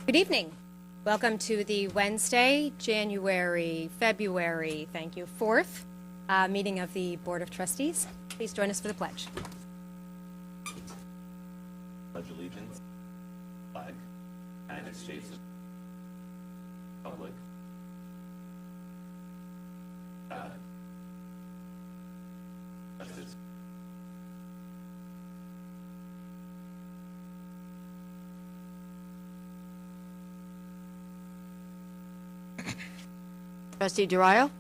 Good evening. Welcome to the Wednesday, February 4th meeting of the Board of Trustees. Please join us for the pledge. Pledge allegiance, flag, United States Republic, God, justice. Trustee DeRio?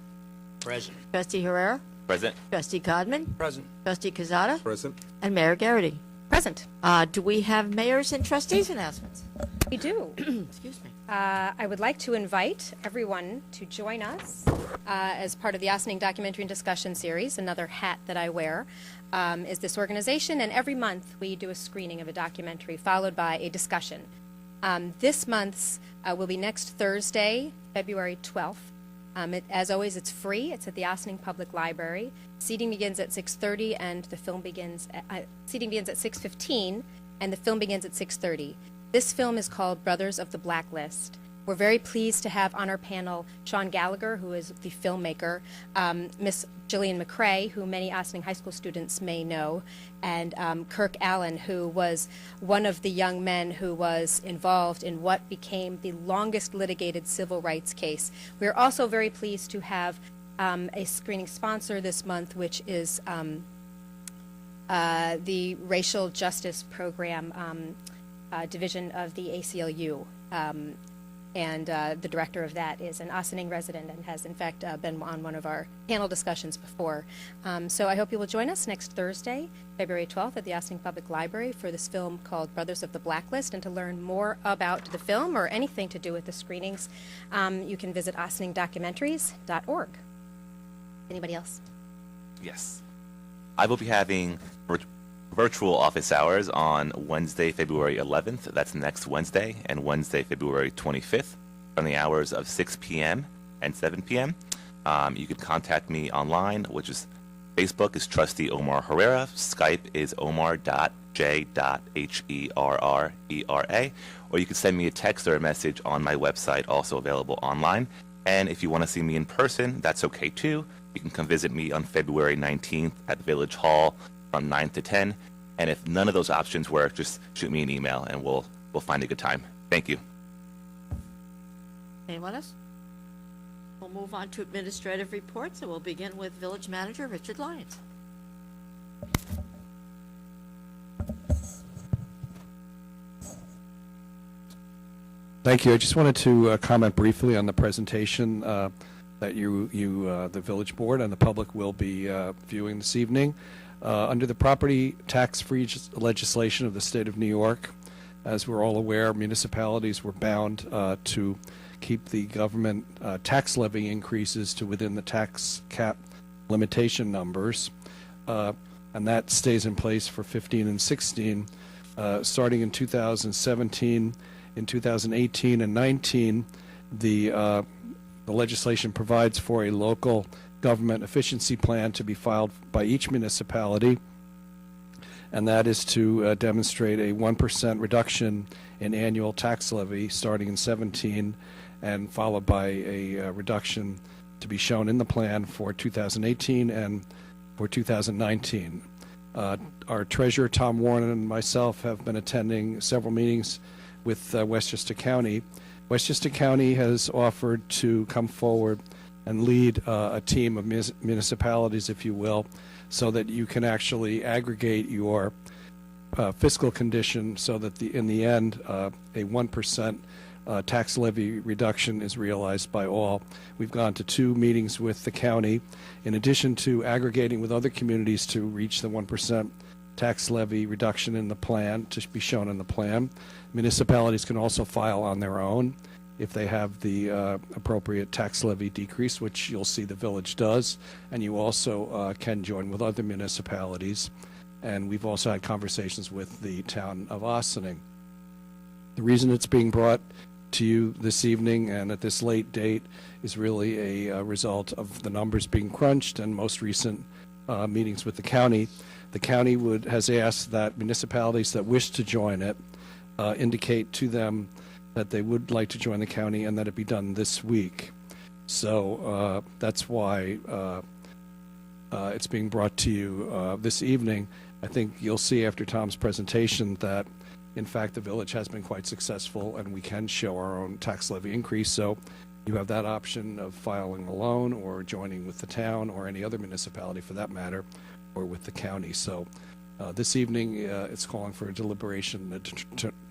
Present. Trustee Herrera? Present. Trustee Codman? Present. Trustee Quezada? Present. And Mayor Garrity. Present. Do we have mayors and trustees announcements? We do. Excuse me. I would like to invite everyone to join us as part of the Ossining Documentary and Discussion Series. Another hat that I wear is this organization, and every month we do a screening of a documentary followed by a discussion. This month's will be next Thursday, February 12th. As always, it's free. It's at the Ossining Public Library. Seating begins at 6:30, and the film begins. Seating begins at 6:15, and the film begins at 6:30. This film is called Brothers of the Blacklist. We're very pleased to have on our panel Sean Gallagher, who is the filmmaker, Miss Gillian McCrae, who many Ossining High School students may know, and Kirk Allen, who was one of the young men who was involved in what became the longest litigated civil rights case. We're also very pleased to have a screening sponsor this month, which is the Racial Justice Program division of the ACLU. And the director of that is an Ossining resident and has, in fact, been on one of our panel discussions before. So I hope you will join us next Thursday, February 12th, at the Ossining Public Library for this film called Brothers of the Blacklist. And to learn more about the film or anything to do with the screenings, you can visit OssiningDocumentaries.org. Anybody else? Yes. I will be having virtual office hours on Wednesday, February 11th. That's next Wednesday, and Wednesday, February 25th, from the hours of 6 p.m. and 7 p.m. You can contact me online, which is Facebook is Trustee Omar Herrera. Skype is omar.j.herrera, or you can send me a text or a message on my website, also available online. And if you want to see me in person, that's okay too. You can come visit me on February 19th at Village Hall from 9 to 10. And if none of those options work, just shoot me an email and we'll find a good time. Thank you. Anyone else? We'll move on to administrative reports, and we'll begin with Village Manager Richard Lyons. Thank you. I just wanted to comment briefly on the presentation that the Village Board and the public will be viewing this evening. Under the property tax-free legislation of the state of New York, as we're all aware, municipalities were bound to keep the government tax levy increases to within the tax cap limitation numbers, and that stays in place for 15 and 16. Starting in 2017, in 2018 and 19, the legislation provides for a local government efficiency plan to be filed by each municipality, and that is to demonstrate a 1% reduction in annual tax levy starting in 17, and followed by a reduction to be shown in the plan for 2018 and for 2019. Our treasurer, Tom Warren, and myself have been attending several meetings with Westchester County. Westchester County has offered to come forward and lead a team of municipalities, if you will, so that you can actually aggregate your fiscal condition so that in the end a 1% tax levy reduction is realized by all. We've gone to 2 meetings with the county. In addition to aggregating with other communities to reach the 1% tax levy reduction in the plan, to be shown in the plan, municipalities can also file on their own if they have the appropriate tax levy decrease, which you'll see the village does, and you also can join with other municipalities. And we've also had conversations with the town of Ossining. The reason it's being brought to you this evening and at this late date is really a result of the numbers being crunched and most recent meetings with the county. The county has asked that municipalities that wish to join it indicate to them that they would like to join the county and that it be done this week. So that's why it's being brought to you this evening. I think you'll see after Tom's presentation that, in fact, the village has been quite successful and we can show our own tax levy increase. So you have that option of filing alone or joining with the town or any other municipality for that matter, or with the county. So this evening it's calling for a deliberation,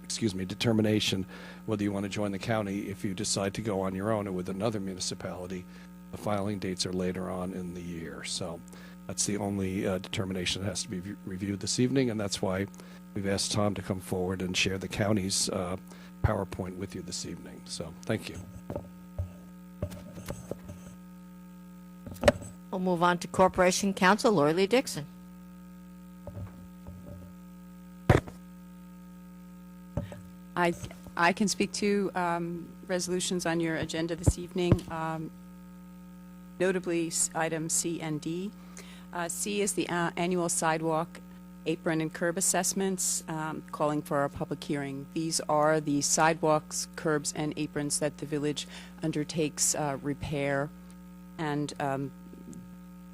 determination whether you want to join the county. If you decide to go on your own or with another municipality, the filing dates are later on in the year. So that's the only determination that has to be reviewed this evening, and that's why we've asked Tom to come forward and share the county's PowerPoint with you this evening. So thank you. We'll move on to Corporation Counsel, Lori Lee Dixon. I can speak to resolutions on your agenda this evening, notably items C and D. C is the annual sidewalk, apron, and curb assessments, calling for a public hearing. These are the sidewalks, curbs, and aprons that the village undertakes repair, and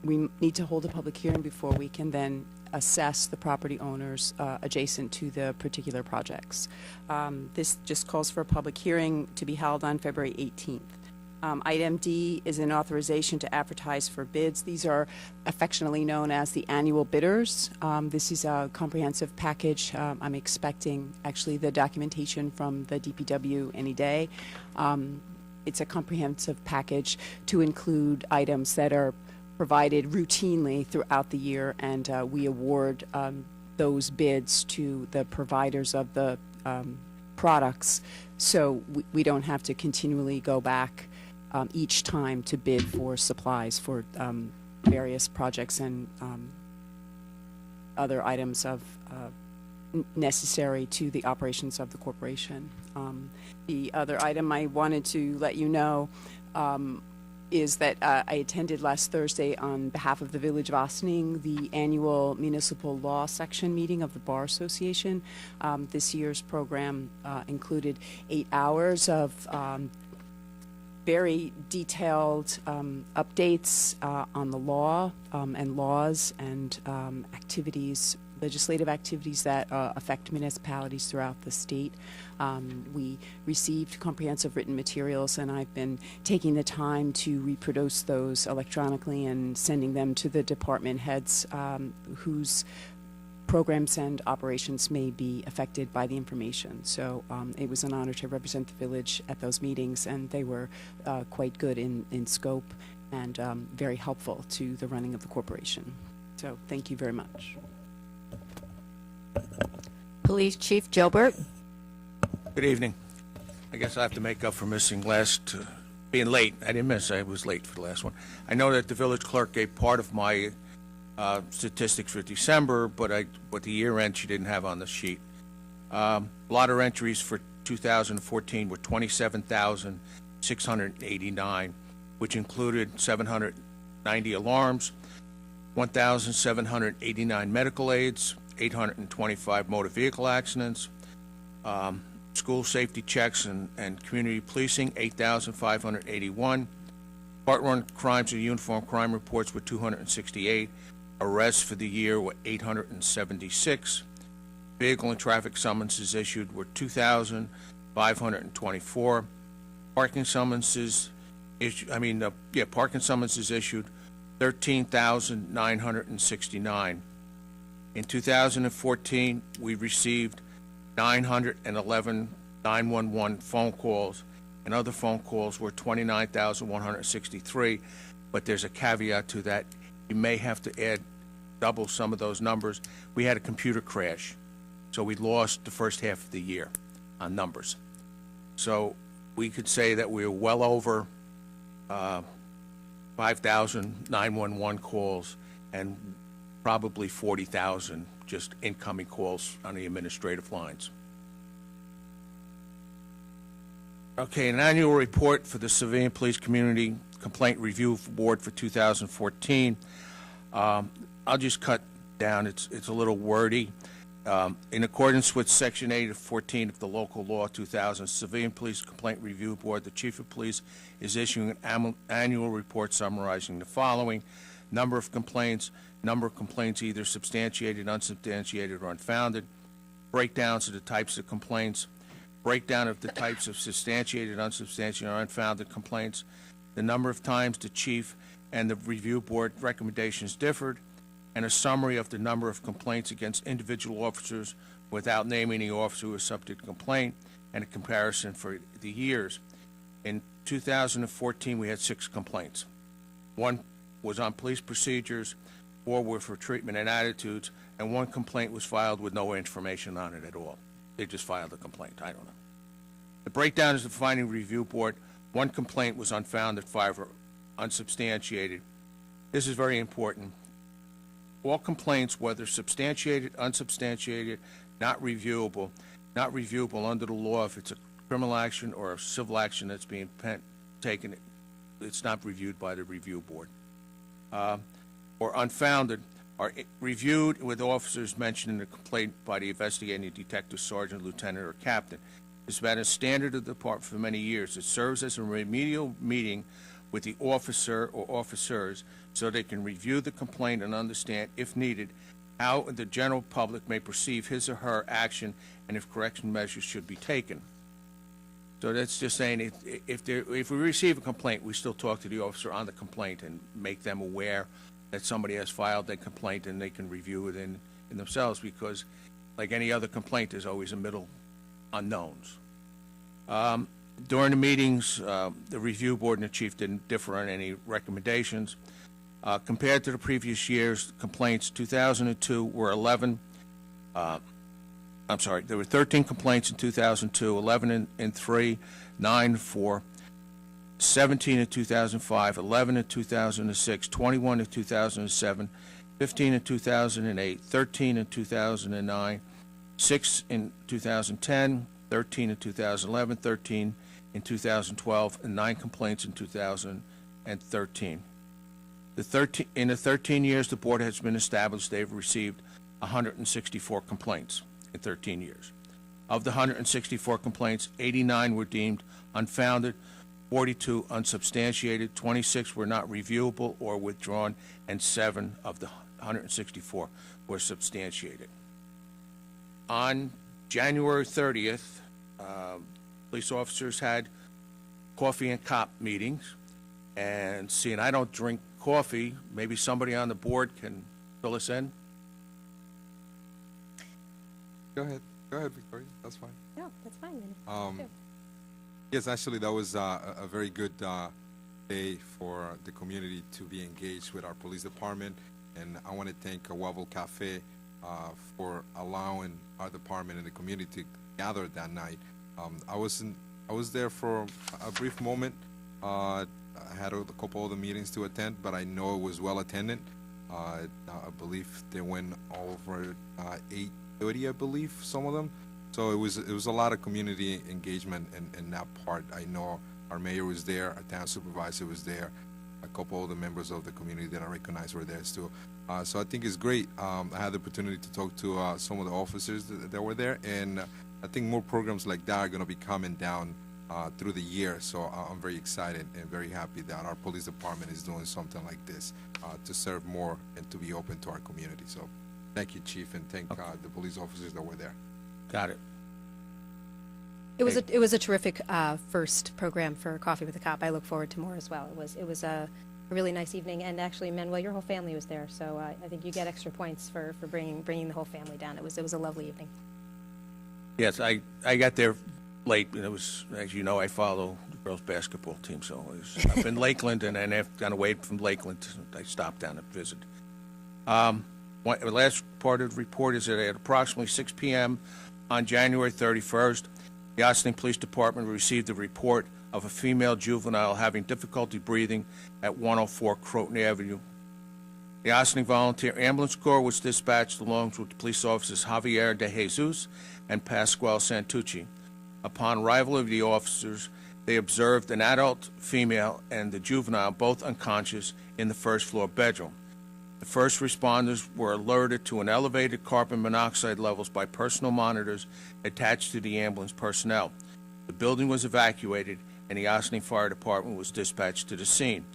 we need to hold a public hearing before we can then assess the property owners adjacent to the particular projects. This just calls for a public hearing to be held on February 18th. Item D is an authorization to advertise for bids. These are affectionately known as the annual bidders. This is a comprehensive package. I'm expecting actually the documentation from the DPW any day. It's a comprehensive package to include items that are provided routinely throughout the year, and we award those bids to the providers of the products, so we don't have to continually go back each time to bid for supplies for various projects and other items of necessary to the operations of the corporation. The other item I wanted to let you know is that I attended last Thursday on behalf of the Village of Ossining the annual municipal law section meeting of the Bar Association. This year's program included 8 hours of very detailed updates on the law and laws and activities, legislative activities that affect municipalities throughout the state. We received comprehensive written materials, and I've been taking the time to reproduce those electronically and sending them to the department heads whose programs and operations may be affected by the information. So it was an honor to represent the village at those meetings, and they were quite good in scope and very helpful to the running of the corporation. So thank you very much. Police Chief Gilbert. Good evening. I guess I have to make up for being late. I didn't miss. I was late for the last one. I know that the village clerk gave part of my statistics for December, but the year end she didn't have on the sheet. Blotter entries for 2014 were 27,689, which included 790 alarms, 1,789 medical aids, 825 motor vehicle accidents, school safety checks and community policing, 8,581. Part-run crimes and uniform crime reports were 268. Arrests for the year were 876. Vehicle and traffic summonses issued were 2,524. Parking summonses issued, parking summonses issued 13,969. In 2014, we received 911 911 phone calls, and other phone calls were 29,163, but there's a caveat to that. You may have to double some of those numbers. We had a computer crash, so we lost the first half of the year on numbers. So we could say that we were well over 5,000 911 calls and probably 40,000 just incoming calls on the administrative lines. Okay, an annual report for the Civilian Police Community Complaint Review Board for 2014. I'll just cut down. It's a little wordy. In accordance with Section 8 of 14 of the Local Law 2000 Civilian Police Complaint Review Board, the Chief of Police is issuing an annual report summarizing the following: number of complaints either substantiated, unsubstantiated, or unfounded, breakdowns of the types of complaints, breakdown of the types of substantiated, unsubstantiated, or unfounded complaints, the number of times the chief and the review board recommendations differed, and a summary of the number of complaints against individual officers without naming the officer who was subject to complaint, and a comparison for the years. In 2014, we had 6 complaints. 1 was on police procedures, 4 were for treatment and attitudes, and 1 complaint was filed with no information on it at all. They just filed a complaint. I don't know. The breakdown is the finding review board. 1 complaint was unfounded, 5 were unsubstantiated. This is very important. All complaints, whether substantiated, unsubstantiated, not reviewable under the law. If it's a criminal action or a civil action that's being taken, it's not reviewed by the review board. Or unfounded, are reviewed with officers mentioned in the complaint by the investigating detective, sergeant, lieutenant, or captain. It's been a standard of the department for many years. It serves as a remedial meeting with the officer or officers so they can review the complaint and understand, if needed, how the general public may perceive his or her action and if correction measures should be taken. So that's just saying if we receive a complaint, we still talk to the officer on the complaint and make them aware that somebody has filed a complaint and they can review it in themselves, because like any other complaint, there's always a middle unknowns. During the meetings, the review board and the chief didn't differ on any recommendations. Compared to the previous years, complaints 2002 were 11. There were 13 complaints in 2002, 11 in 3, 9 in 4, 17 in 2005, 11 in 2006, 21 in 2007, 15 in 2008, 13 in 2009, 6 in 2010, 13 in 2011, 13 in 2012, and 9 complaints in 2013. In the 13 years the board has been established, they've received 164 complaints in 13 years. Of the 164 complaints, 89 were deemed unfounded, 42 unsubstantiated, 26 were not reviewable or withdrawn, and 7 of the 164 were substantiated. On January 30th, police officers had coffee and cop meetings, and seeing I don't drink coffee, maybe somebody on the board can fill us in. Go ahead, Victoria. That's fine. No, that's fine. Then. Yes, actually, that was a very good day for the community to be engaged with our police department, and I want to thank Waffle Cafe for allowing our department and the community to gather that night. I was there for a brief moment. I had a couple other meetings to attend, but I know it was well attended. I believe they went over 8:30, I believe, some of them. So it was a lot of community engagement in that part. I know our mayor was there, our town supervisor was there, a couple of the members of the community that I recognize were there too. So I think it's great. I had the opportunity to talk to some of the officers that were there, and I think more programs like that are going to be coming down through the year. So I'm very excited and very happy that our police department is doing something like this to serve more and to be open to our community. So thank you, Chief, and thank the police officers that were there. Got it. It was a terrific first program for Coffee with a Cop. I look forward to more as well. It was a really nice evening, and actually, Manuel, your whole family was there, so I think you get extra points for bringing the whole family down. It was a lovely evening. Yes, I got there late, and it was, as you know, I follow the girls' basketball team, so I was up in Lakeland, and then I've gone away from Lakeland. I stopped down to visit. The last part of the report is that at approximately 6 p.m. on January 31st, the Ossining Police Department received a report of a female juvenile having difficulty breathing at 104 Croton Avenue. The Ossining Volunteer Ambulance Corps was dispatched along with police officers Javier de Jesus and Pascual Santucci. Upon arrival of the officers, they observed an adult female and the juvenile both unconscious in the first-floor bedroom. The first responders were alerted to an elevated carbon monoxide levels by personal monitors attached to the ambulance personnel. The building was evacuated, and the Ossining Fire Department was dispatched to the scene.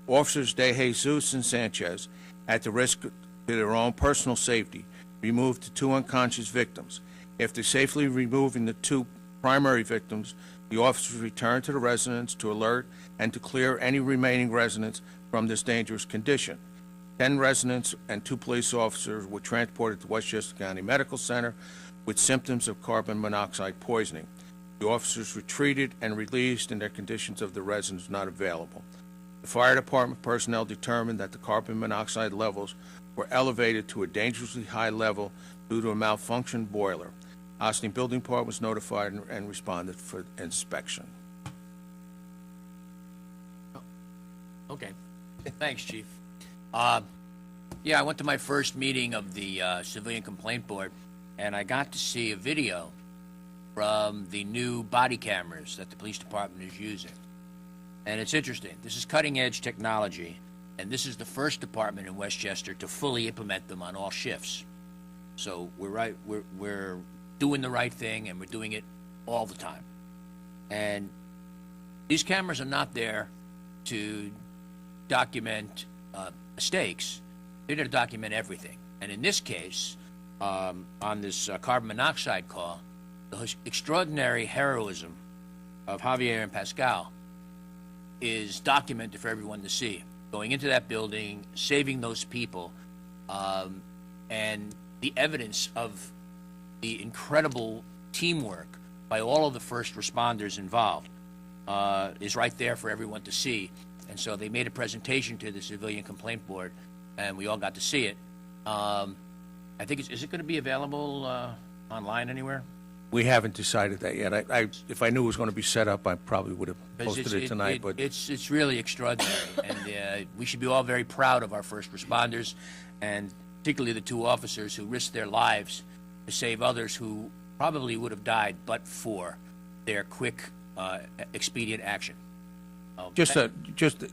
Officers De Jesus and Sanchez, at the risk to their own personal safety, removed the 2 unconscious victims. After safely removing the 2 primary victims, the officers returned to the residence to alert and to clear any remaining residents from this dangerous condition. 10 residents and 2 police officers were transported to Westchester County Medical Center with symptoms of carbon monoxide poisoning. The officers were treated and released, and their conditions of the residents not available. The fire department personnel determined that the carbon monoxide levels were elevated to a dangerously high level due to a malfunctioned boiler. Ossining Building Department was notified and responded for inspection. Okay. Thanks, Chief. Yeah, I went to my first meeting of the Civilian Complaint Board, and I got to see a video from the new body cameras that the police department is using. And it's interesting. This is cutting-edge technology, and this is the first department in Westchester to fully implement them on all shifts. So we're doing the right thing, and we're doing it all the time. And these cameras are not there to document mistakes. They're there to document everything. And in this case, on this carbon monoxide call, the extraordinary heroism of Javier and Pascal is documented for everyone to see. Going into that building, saving those people, and the evidence of the incredible teamwork by all of the first responders involved is right there for everyone to see. And so they made a presentation to the Civilian Complaint Board, and we all got to see it. I think is it going to be available online anywhere? We haven't decided that yet. If I knew it was going to be set up, I probably would have posted it tonight. But it's really extraordinary, and we should be all very proud of our first responders, and particularly the 2 officers who risked their lives to save others who probably would have died but for their quick, expedient action. just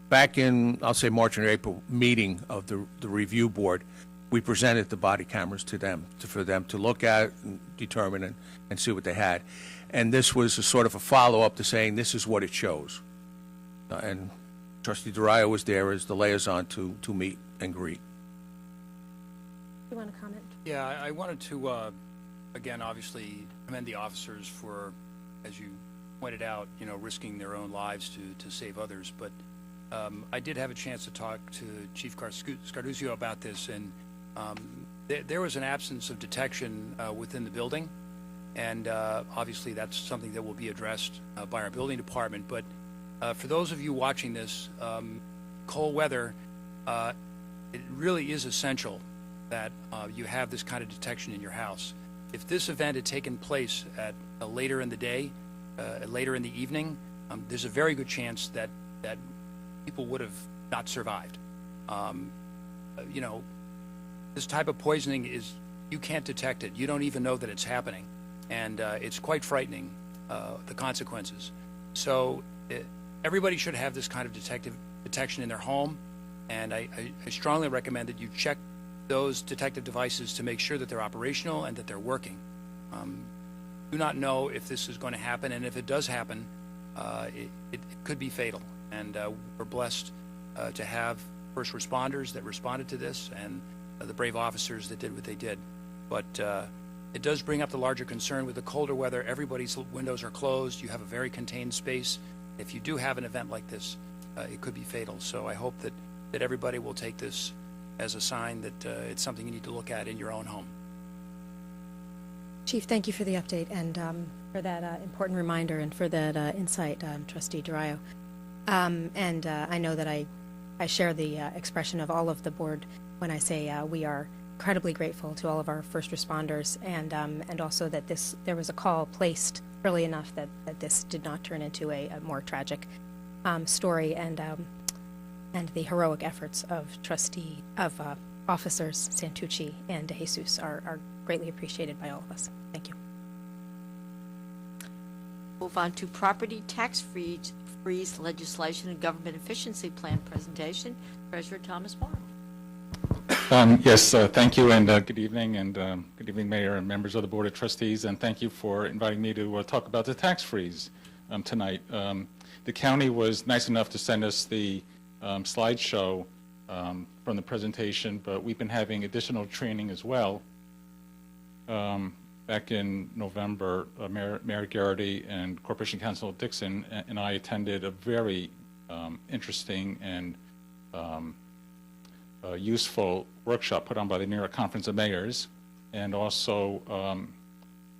back in, I'll say March and April meeting of the review board, we presented the body cameras to them, for them to look at and determine and see what they had. And this was a sort of a follow-up to saying this is what it shows. And Trustee DeRayo was there as the liaison to meet and greet. You want to comment? Yeah, I wanted to, again, obviously commend the officers for, as you pointed out, risking their own lives to save others. But I did have a chance to talk to Chief Scarduzio about this, and there was an absence of detection within the building, and obviously that's something that will be addressed by our building department. But for those of you watching this, cold weather, it really is essential that you have this kind of detection in your house. If this event had taken place at later in the day, later in the evening, there's a very good chance that people would have not survived. This type of poisoning is, you can't detect it. You don't even know that it's happening. And it's quite frightening, the consequences. So everybody should have this kind of detection in their home. And I strongly recommend that you check those detective devices to make sure that they're operational and that they're working. Do not know if this is going to happen, and if it does happen, it could be fatal. And we're blessed to have first responders that responded to this, and the brave officers that did what they did. But it does bring up the larger concern with the colder weather. Everybody's windows are closed. You have a very contained space. If you do have an event like this, it could be fatal. So I hope that everybody will take this as a sign that it's something you need to look at in your own home. Chief, thank you for the update and for that important reminder and for that insight, Trustee DeRayo. And I know that I share the expression of all of the board when I say we are incredibly grateful to all of our first responders, and also that there was a call placed early enough that this did not turn into a more tragic story, and the heroic efforts of officers Santucci and De Jesus are greatly appreciated by all of us. Thank you. Move on to property tax freeze legislation and government efficiency plan presentation. Treasurer Thomas Morrow. Yes, thank you, and good evening, and good evening, Mayor and members of the Board of Trustees, and thank you for inviting me to talk about the tax freeze tonight. The county was nice enough to send us the slideshow from the presentation, but we've been having additional training as well. Back in November, Mayor Garrity and Corporation Counsel Dixon and I attended a very interesting and useful workshop put on by the New York Conference of Mayors, and also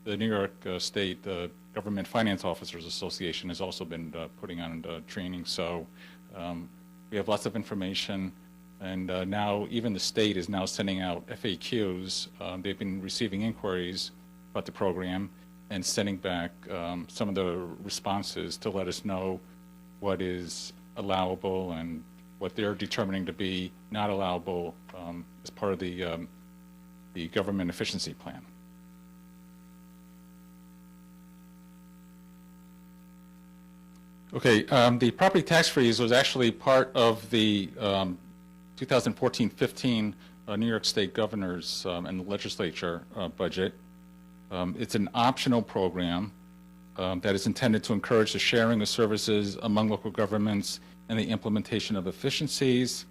the New York State Government Finance Officers Association has also been putting on training. So we have lots of information, and now even the state is now sending out FAQs. They've been receiving inquiries about the program and sending back some of the responses to let us know what is allowable and what they're determining to be not allowable as part of the government efficiency plan. Okay, the property tax freeze was actually part of the 2014-15 New York State Governor's and the legislature budget. It's an optional program that is intended to encourage the sharing of services among local governments and the implementation of efficiencies.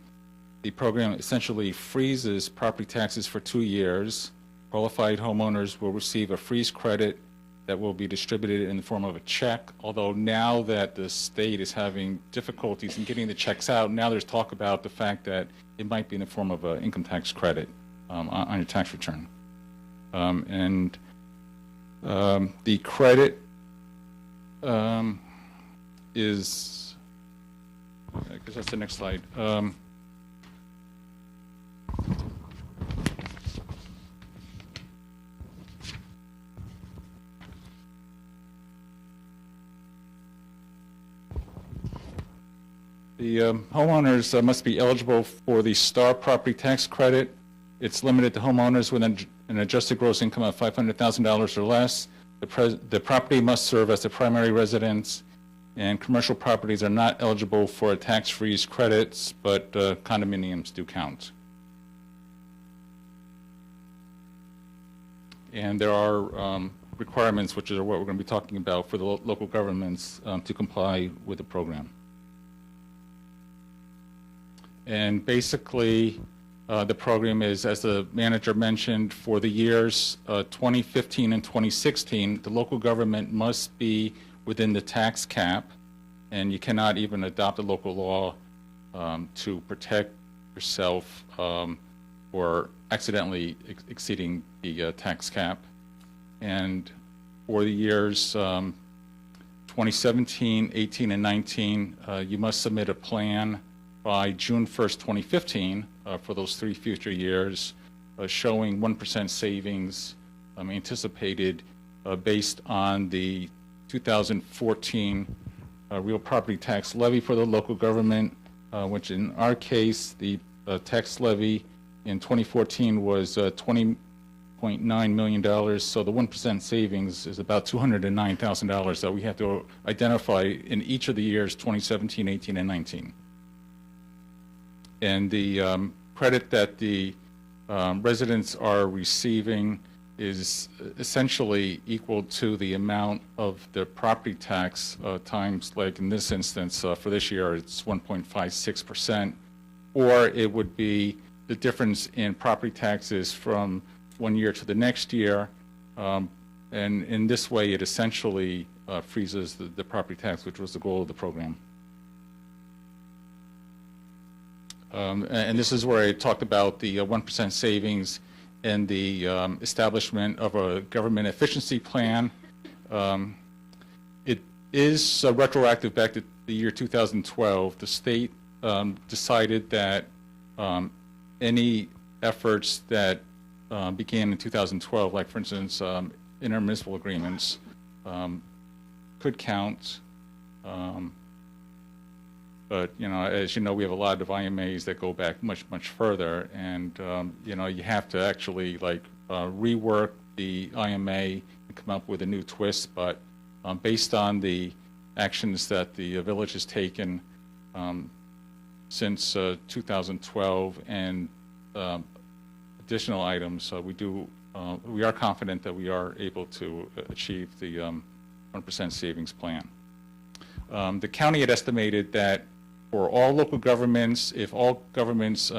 The program essentially freezes property taxes for 2 years. Qualified homeowners will receive a freeze credit that will be distributed in the form of a check, although now that the state is having difficulties in getting the checks out, now there's talk about the fact that it might be in the form of an income tax credit on your tax return. The credit is, I guess that's the next slide. The homeowners must be eligible for the STAR property tax credit. It's limited to homeowners with an adjusted gross income of $500,000 or less. The property must serve as the primary residence, and commercial properties are not eligible for a tax freeze credits, but condominiums do count. And there are requirements, which are what we're going to be talking about, for the local governments to comply with the program. And basically, the program is, as the manager mentioned, for the years 2015 and 2016, the local government must be within the tax cap, and you cannot even adopt a local law to protect yourself or accidentally exceeding the tax cap. And for the years 2017, 18, and 19, you must submit a plan by June 1st, 2015, for those 3 future years, showing 1% savings anticipated based on the 2014 real property tax levy for the local government, which in our case, the tax levy in 2014 was $20.9 million, so the 1% savings is about $209,000 that we have to identify in each of the years 2017, 18, and 19. And the credit that the residents are receiving is essentially equal to the amount of the property tax times, like in this instance, for this year, it's 1.56%, or it would be the difference in property taxes from 1 year to the next year. And in this way, it essentially freezes the property tax, which was the goal of the program. And this is where I talked about the 1% savings and the establishment of a government efficiency plan. It is retroactive back to the year 2012. The state decided that any efforts that began in 2012, like for instance intermunicipal agreements, could count. But, you know, as you know, we have a lot of IMAs that go back much, much further. And, you know, you have to actually, like, rework the IMA and come up with a new twist. But based on the actions that the village has taken since 2012 and additional items, we are confident that we are able to achieve the 1% savings plan. The county had estimated that for all local governments, if all governments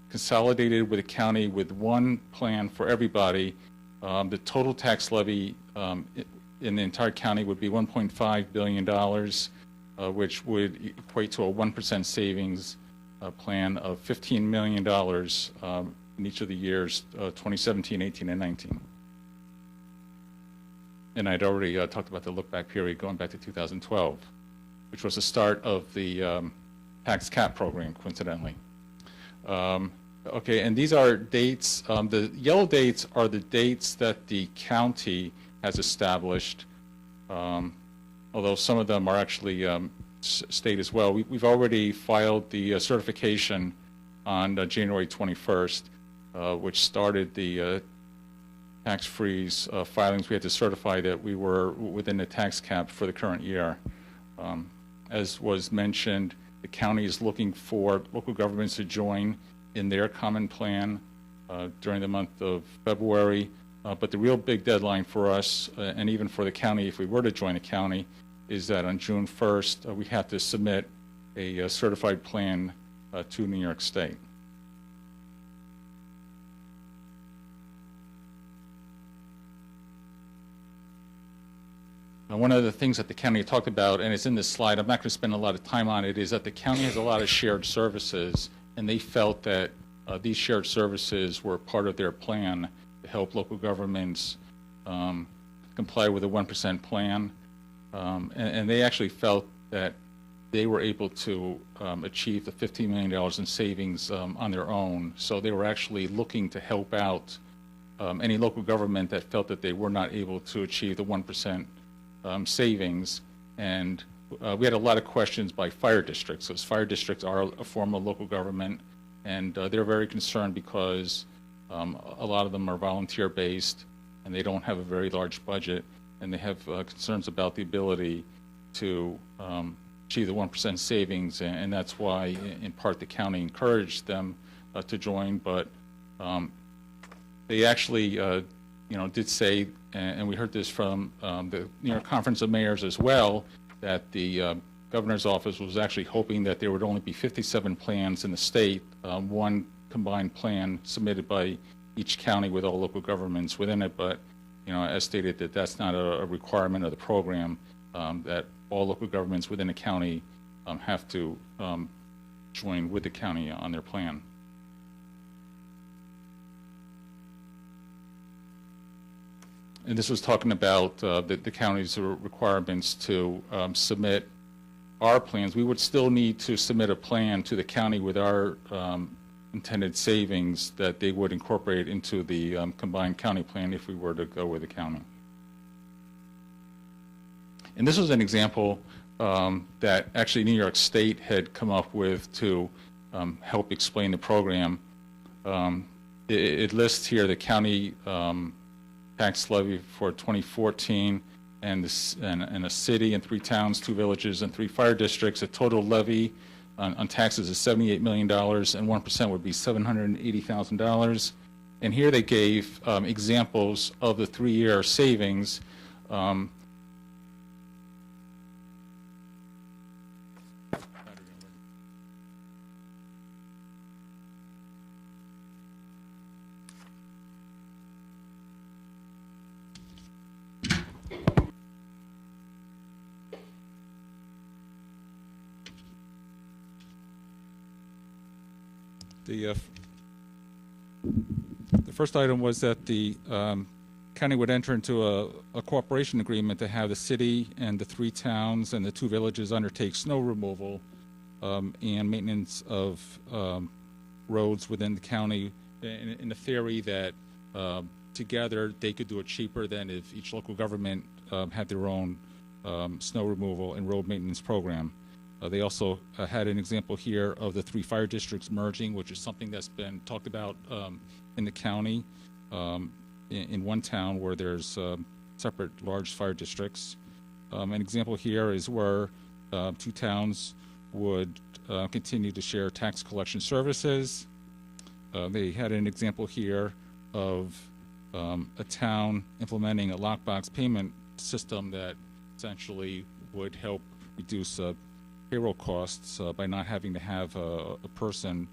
consolidated with a county with one plan for everybody, the total tax levy in the entire county would be $1.5 billion, which would equate to a 1% savings plan of $15 million in each of the years 2017, 18, and 19. And I'd already talked about the look-back period going back to 2012, which was the start of the tax cap program, coincidentally. Okay, and these are dates. The yellow dates are the dates that the county has established, although some of them are actually state as well. We've already filed the certification on January 21st, which started the tax freeze filings. We had to certify that we were within the tax cap for the current year. As was mentioned, the county is looking for local governments to join in their common plan during the month of February. But the real big deadline for us, and even for the county, if we were to join the county, is that on June 1st, we have to submit a certified plan to New York State. One of the things that the county talked about, and it's in this slide, I'm not going to spend a lot of time on it, is that the county has a lot of shared services, and they felt that these shared services were part of their plan to help local governments comply with a 1% plan. And they actually felt that they were able to achieve the $15 million in savings on their own. So they were actually looking to help out any local government that felt that they were not able to achieve the 1% savings. And we had a lot of questions by fire districts. Those fire districts are a form of local government, and they're very concerned because a lot of them are volunteer-based, and they don't have a very large budget, and they have concerns about the ability to achieve the 1% savings, and that's why, in part, the county encouraged them to join. But they actually, did say, and we heard this from the New York Conference of Mayors as well, that the governor's office was actually hoping that there would only be 57 plans in the state, one combined plan submitted by each county with all local governments within it. But as stated, that's not a requirement of the program, that all local governments within a county have to join with the county on their plan. And this was talking about the county's requirements to submit our plans. We would still need to submit a plan to the county with our intended savings that they would incorporate into the combined county plan if we were to go with the county. And this was an example that actually New York State had come up with to help explain the program. It lists here the county tax levy for 2014 and a city and 3 towns, 2 villages, and 3 fire districts. A total levy on taxes is $78 million, and 1% would be $780,000. And here they gave examples of the 3-year savings. The first item was that the county would enter into a cooperation agreement to have the city and the 3 towns and the 2 villages undertake snow removal and maintenance of roads within the county, in the theory that together they could do it cheaper than if each local government had their own snow removal and road maintenance program. They also had an example here of the 3 fire districts merging, which is something that's been talked about in the county, in one town where there's separate large fire districts. An example here is where 2 towns would continue to share tax collection services. They had an example here of a town implementing a lockbox payment system that essentially would help reduce payroll costs by not having to have a person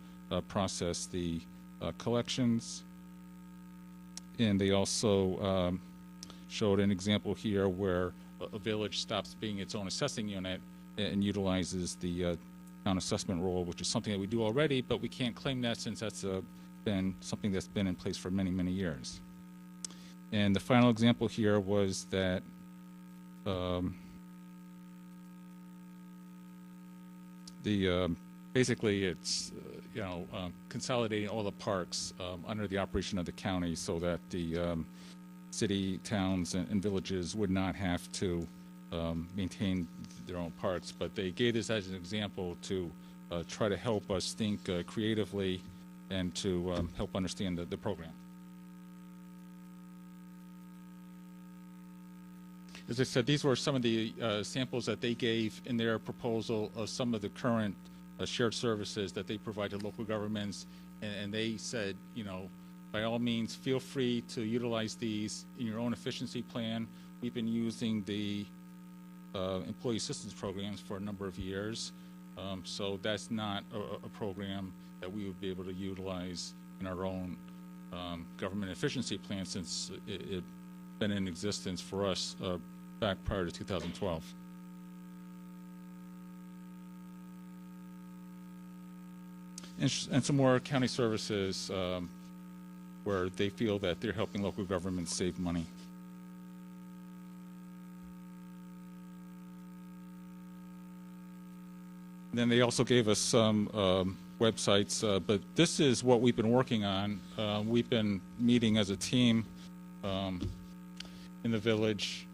process the collections. And they also showed an example here where a village stops being its own assessing unit and utilizes the town assessment role, which is something that we do already, but we can't claim that since that's been something that's been in place for many, many years. And the final example here was that basically it's consolidating all the parks under the operation of the county so that the city, towns, and villages would not have to maintain their own parks. But they gave this as an example to try to help us think creatively and to help understand the program. As I said, these were some of the samples that they gave in their proposal of some of the current shared services that they provide to local governments, and they said, by all means, feel free to utilize these in your own efficiency plan. We've been using the employee assistance programs for a number of years, so that's not a program that we would be able to utilize in our own government efficiency plan, since it's been in existence for us back prior to 2012. And some more county services where they feel that they're helping local governments save money. And then they also gave us some websites, but this is what we've been working on. We've been meeting as a team in the village,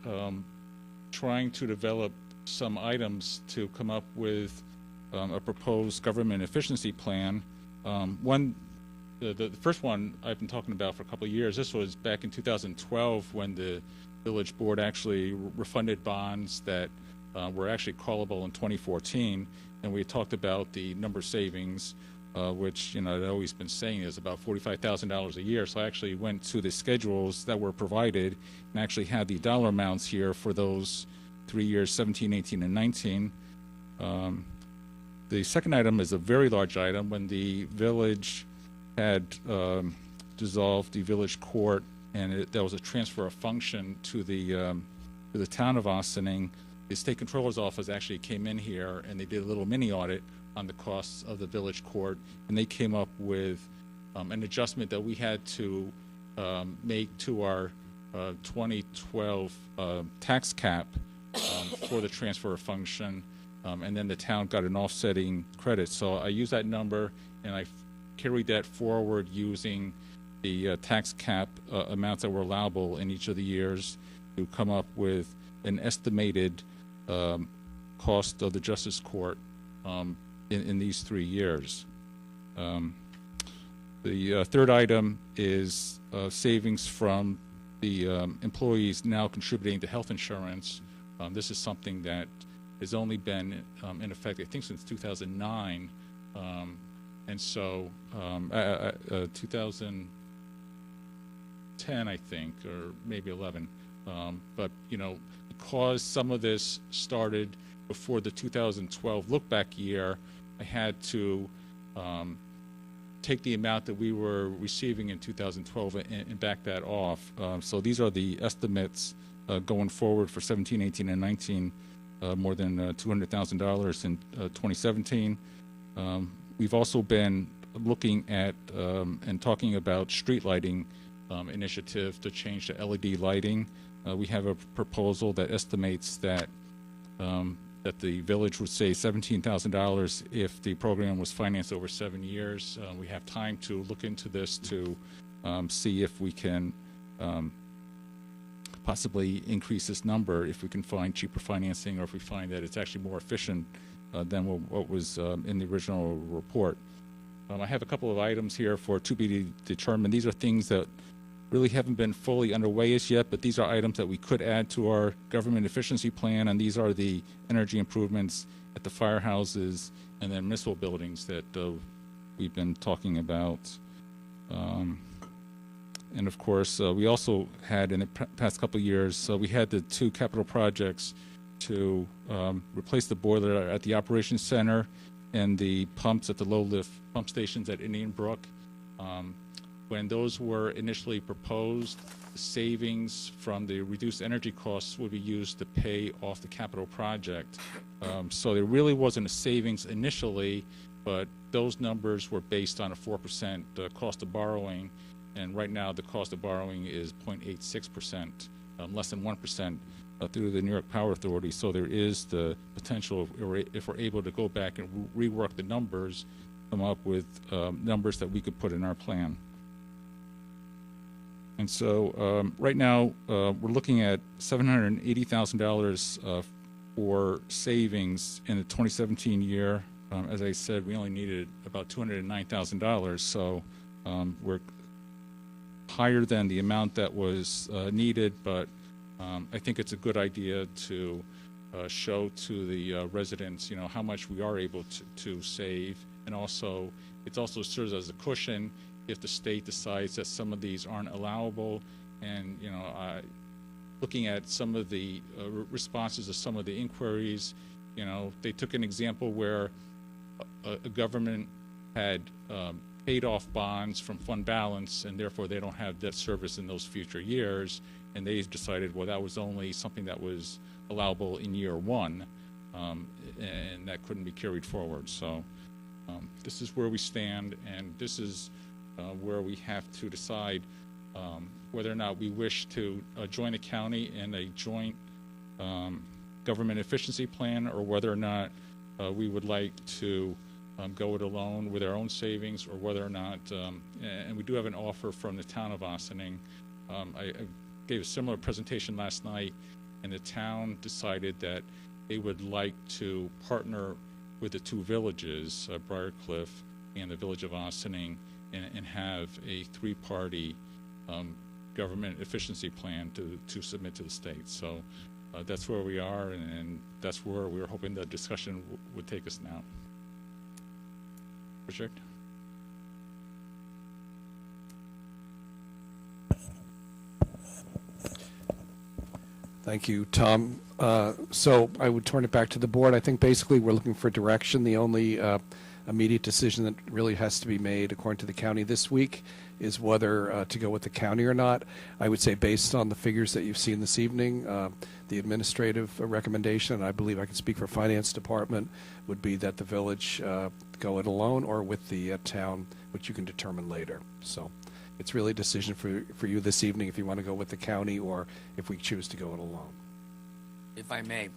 trying to develop some items to come up with a proposed government efficiency plan. The first one I've been talking about for a couple of years. This was back in 2012 when the village board actually refunded bonds that were actually callable in 2014, and we talked about the number savings, which I'd always been saying is about $45,000 a year. So I actually went to the schedules that were provided and actually had the dollar amounts here for those 3 years, 17, 18, and 19. The second item is a very large item. When the village had dissolved the village court, and there was a transfer of function to the town of Ossining, the state controller's office actually came in here and they did a little mini audit on the costs of the village court, and they came up with an adjustment that we had to make to our 2012 tax cap for the transfer of function, and then the town got an offsetting credit. So I used that number and I carried that forward using the tax cap amounts that were allowable in each of the years to come up with an estimated cost of the Justice Court in these 3 years. The third item is savings from the employees now contributing to health insurance. This is something that has only been in effect, I think, since 2009. And so 2010, I think, or maybe 11. But, because some of this started before the 2012 look-back year, I had to take the amount that we were receiving in 2012 and back that off. So these are the estimates going forward for 17, 18, and 19, more than $200,000 in 2017. We've also been looking at and talking about street lighting initiative to change to LED lighting. We have a proposal that estimates that that the village would save $17,000 if the program was financed over 7 years. We have time to look into this to see if we can possibly increase this number if we can find cheaper financing, or if we find that it's actually more efficient than what was in the original report. I have a couple of items here for to be determined. These are things that really haven't been fully underway as yet, but these are items that we could add to our government efficiency plan, and these are the energy improvements at the firehouses and then municipal buildings that we've been talking about. And of course, we also had in the past couple of years, we had the two capital projects to replace the boiler at the operations center and the pumps at the low lift pump stations at Indian Brook. When those were initially proposed, the savings from the reduced energy costs would be used to pay off the capital project. So there really wasn't a savings initially, but those numbers were based on a 4% cost of borrowing, and right now the cost of borrowing is 0.86%, less than 1% through the New York Power Authority. So there is the potential, if we're able to go back and rework the numbers, come up with numbers that we could put in our plan. And so right now we're looking at $780,000 for savings in the 2017 year. As I said, we only needed about $209,000, so we're higher than the amount that was needed, but I think it's a good idea to show to the residents, how much we are able to save, and also it also serves as a cushion if the state decides that some of these aren't allowable. And looking at some of the responses to some of the inquiries, they took an example where a government had paid off bonds from fund balance, and therefore they don't have debt service in those future years, and they decided, well, that was only something that was allowable in year one, and that couldn't be carried forward. So this is where we stand, and this is where we have to decide whether or not we wish to join a county in a joint government efficiency plan, or whether or not we would like to go it alone with our own savings, or whether or not, and we do have an offer from the town of Ossining. I gave a similar presentation last night, and the town decided that they would like to partner with the two villages, Briarcliff and the village of Ossining, and have a three-party government efficiency plan to submit to the state. So that's where we are, and that's where we were hoping the discussion would take us now. Richard? Thank you, Tom. So I would turn it back to the board. I think basically we're looking for direction. The only immediate decision that really has to be made, according to the county this week, is whether to go with the county or not. I would say, based on the figures that you've seen this evening, the administrative recommendation, and I believe I can speak for Finance Department, would be that the village go it alone or with the town, which you can determine later. So it's really a decision for you this evening if you want to go with the county or if we choose to go it alone. If I may,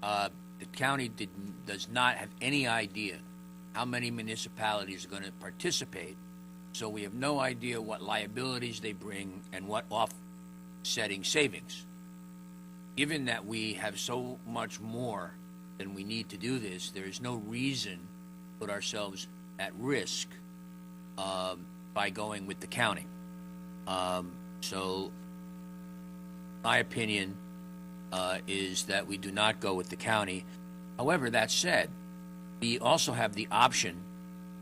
the county does not have any idea how many municipalities are going to participate, so we have no idea what liabilities they bring and what offsetting savings. Given that we have so much more than we need to do this, there is no reason to put ourselves at risk by going with the county. So my opinion is that we do not go with the county. However, that said, we also have the option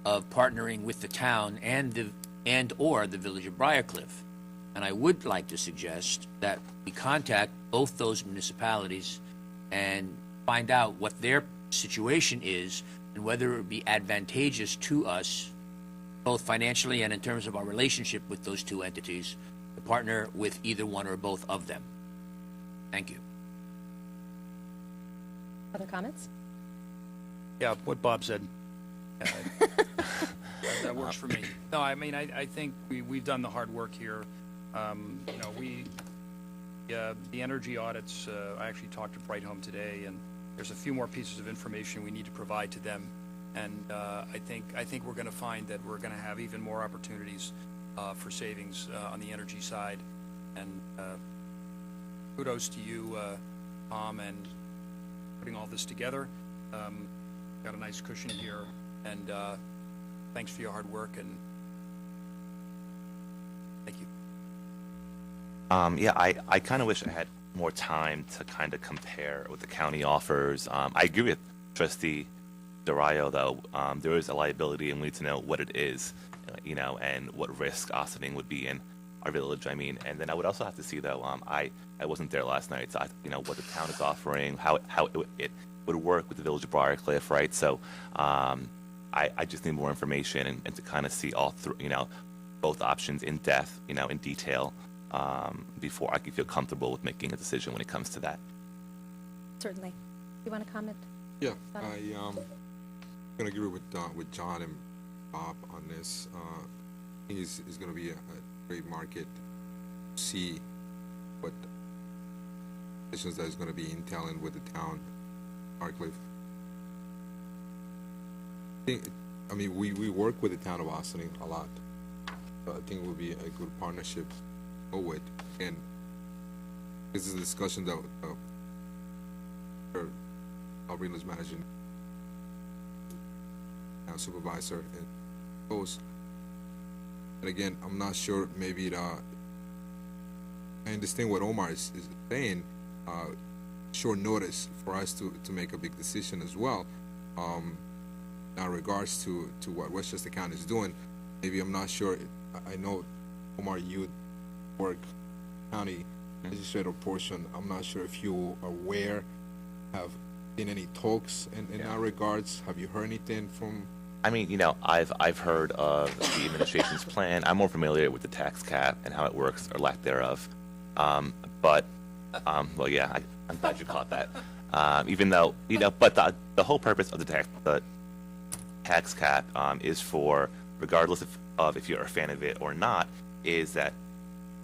of partnering with the town and or the village of Briarcliff. And I would like to suggest that we contact both those municipalities and find out what their situation is and whether it would be advantageous to us, both financially and in terms of our relationship with those two entities, to partner with either one or both of them. Thank you. Other comments? Yeah, what Bob said, that works for me. No, I mean, I think we've done the hard work here. The energy audits, I actually talked to Bright Home today, and there's a few more pieces of information we need to provide to them. And I think we're going to find that we're going to have even more opportunities for savings on the energy side. And kudos to you, Tom, and putting all this together. Got a nice cushion here, and thanks for your hard work, and thank you. Yeah, I kind of wish I had more time to kind of compare what the county offers. I agree with Trustee Durayo, though. There is a liability, and we need to know what it is. and what risk Ossining would be in our village. I mean, and then I would also have to see, though, I wasn't there last night, so what the town is offering, how it would work with the village of Briarcliff, right? So I just need more information and to kind of see all through, both options in depth, in detail, before I can feel comfortable with making a decision when it comes to that. Certainly. You want to comment? Yeah, Sorry. I'm gonna agree with John and Bob on this. I think it's gonna be a great market to see what positions that is gonna be entailing with the town, Briarcliff. I mean, we work with the town of Ossining a lot, so I think it will be a good partnership to go with. And this is a discussion that our village manager, supervisor, and goes. And again, I'm not sure. Maybe I understand what Omar is saying. Short notice for us to make a big decision as well. In regards to what Westchester County is doing, maybe I'm not sure. I know, Omar, you work county legislative portion. I'm not sure if you are aware, have been any talks in that regards. Have you heard anything from? I mean, I've heard of the administration's plan. I'm more familiar with the tax cap and how it works or lack thereof. Well, yeah, I'm glad you caught that. Even though, but the whole purpose of the tax cap is for, regardless of if you're a fan of it or not, is that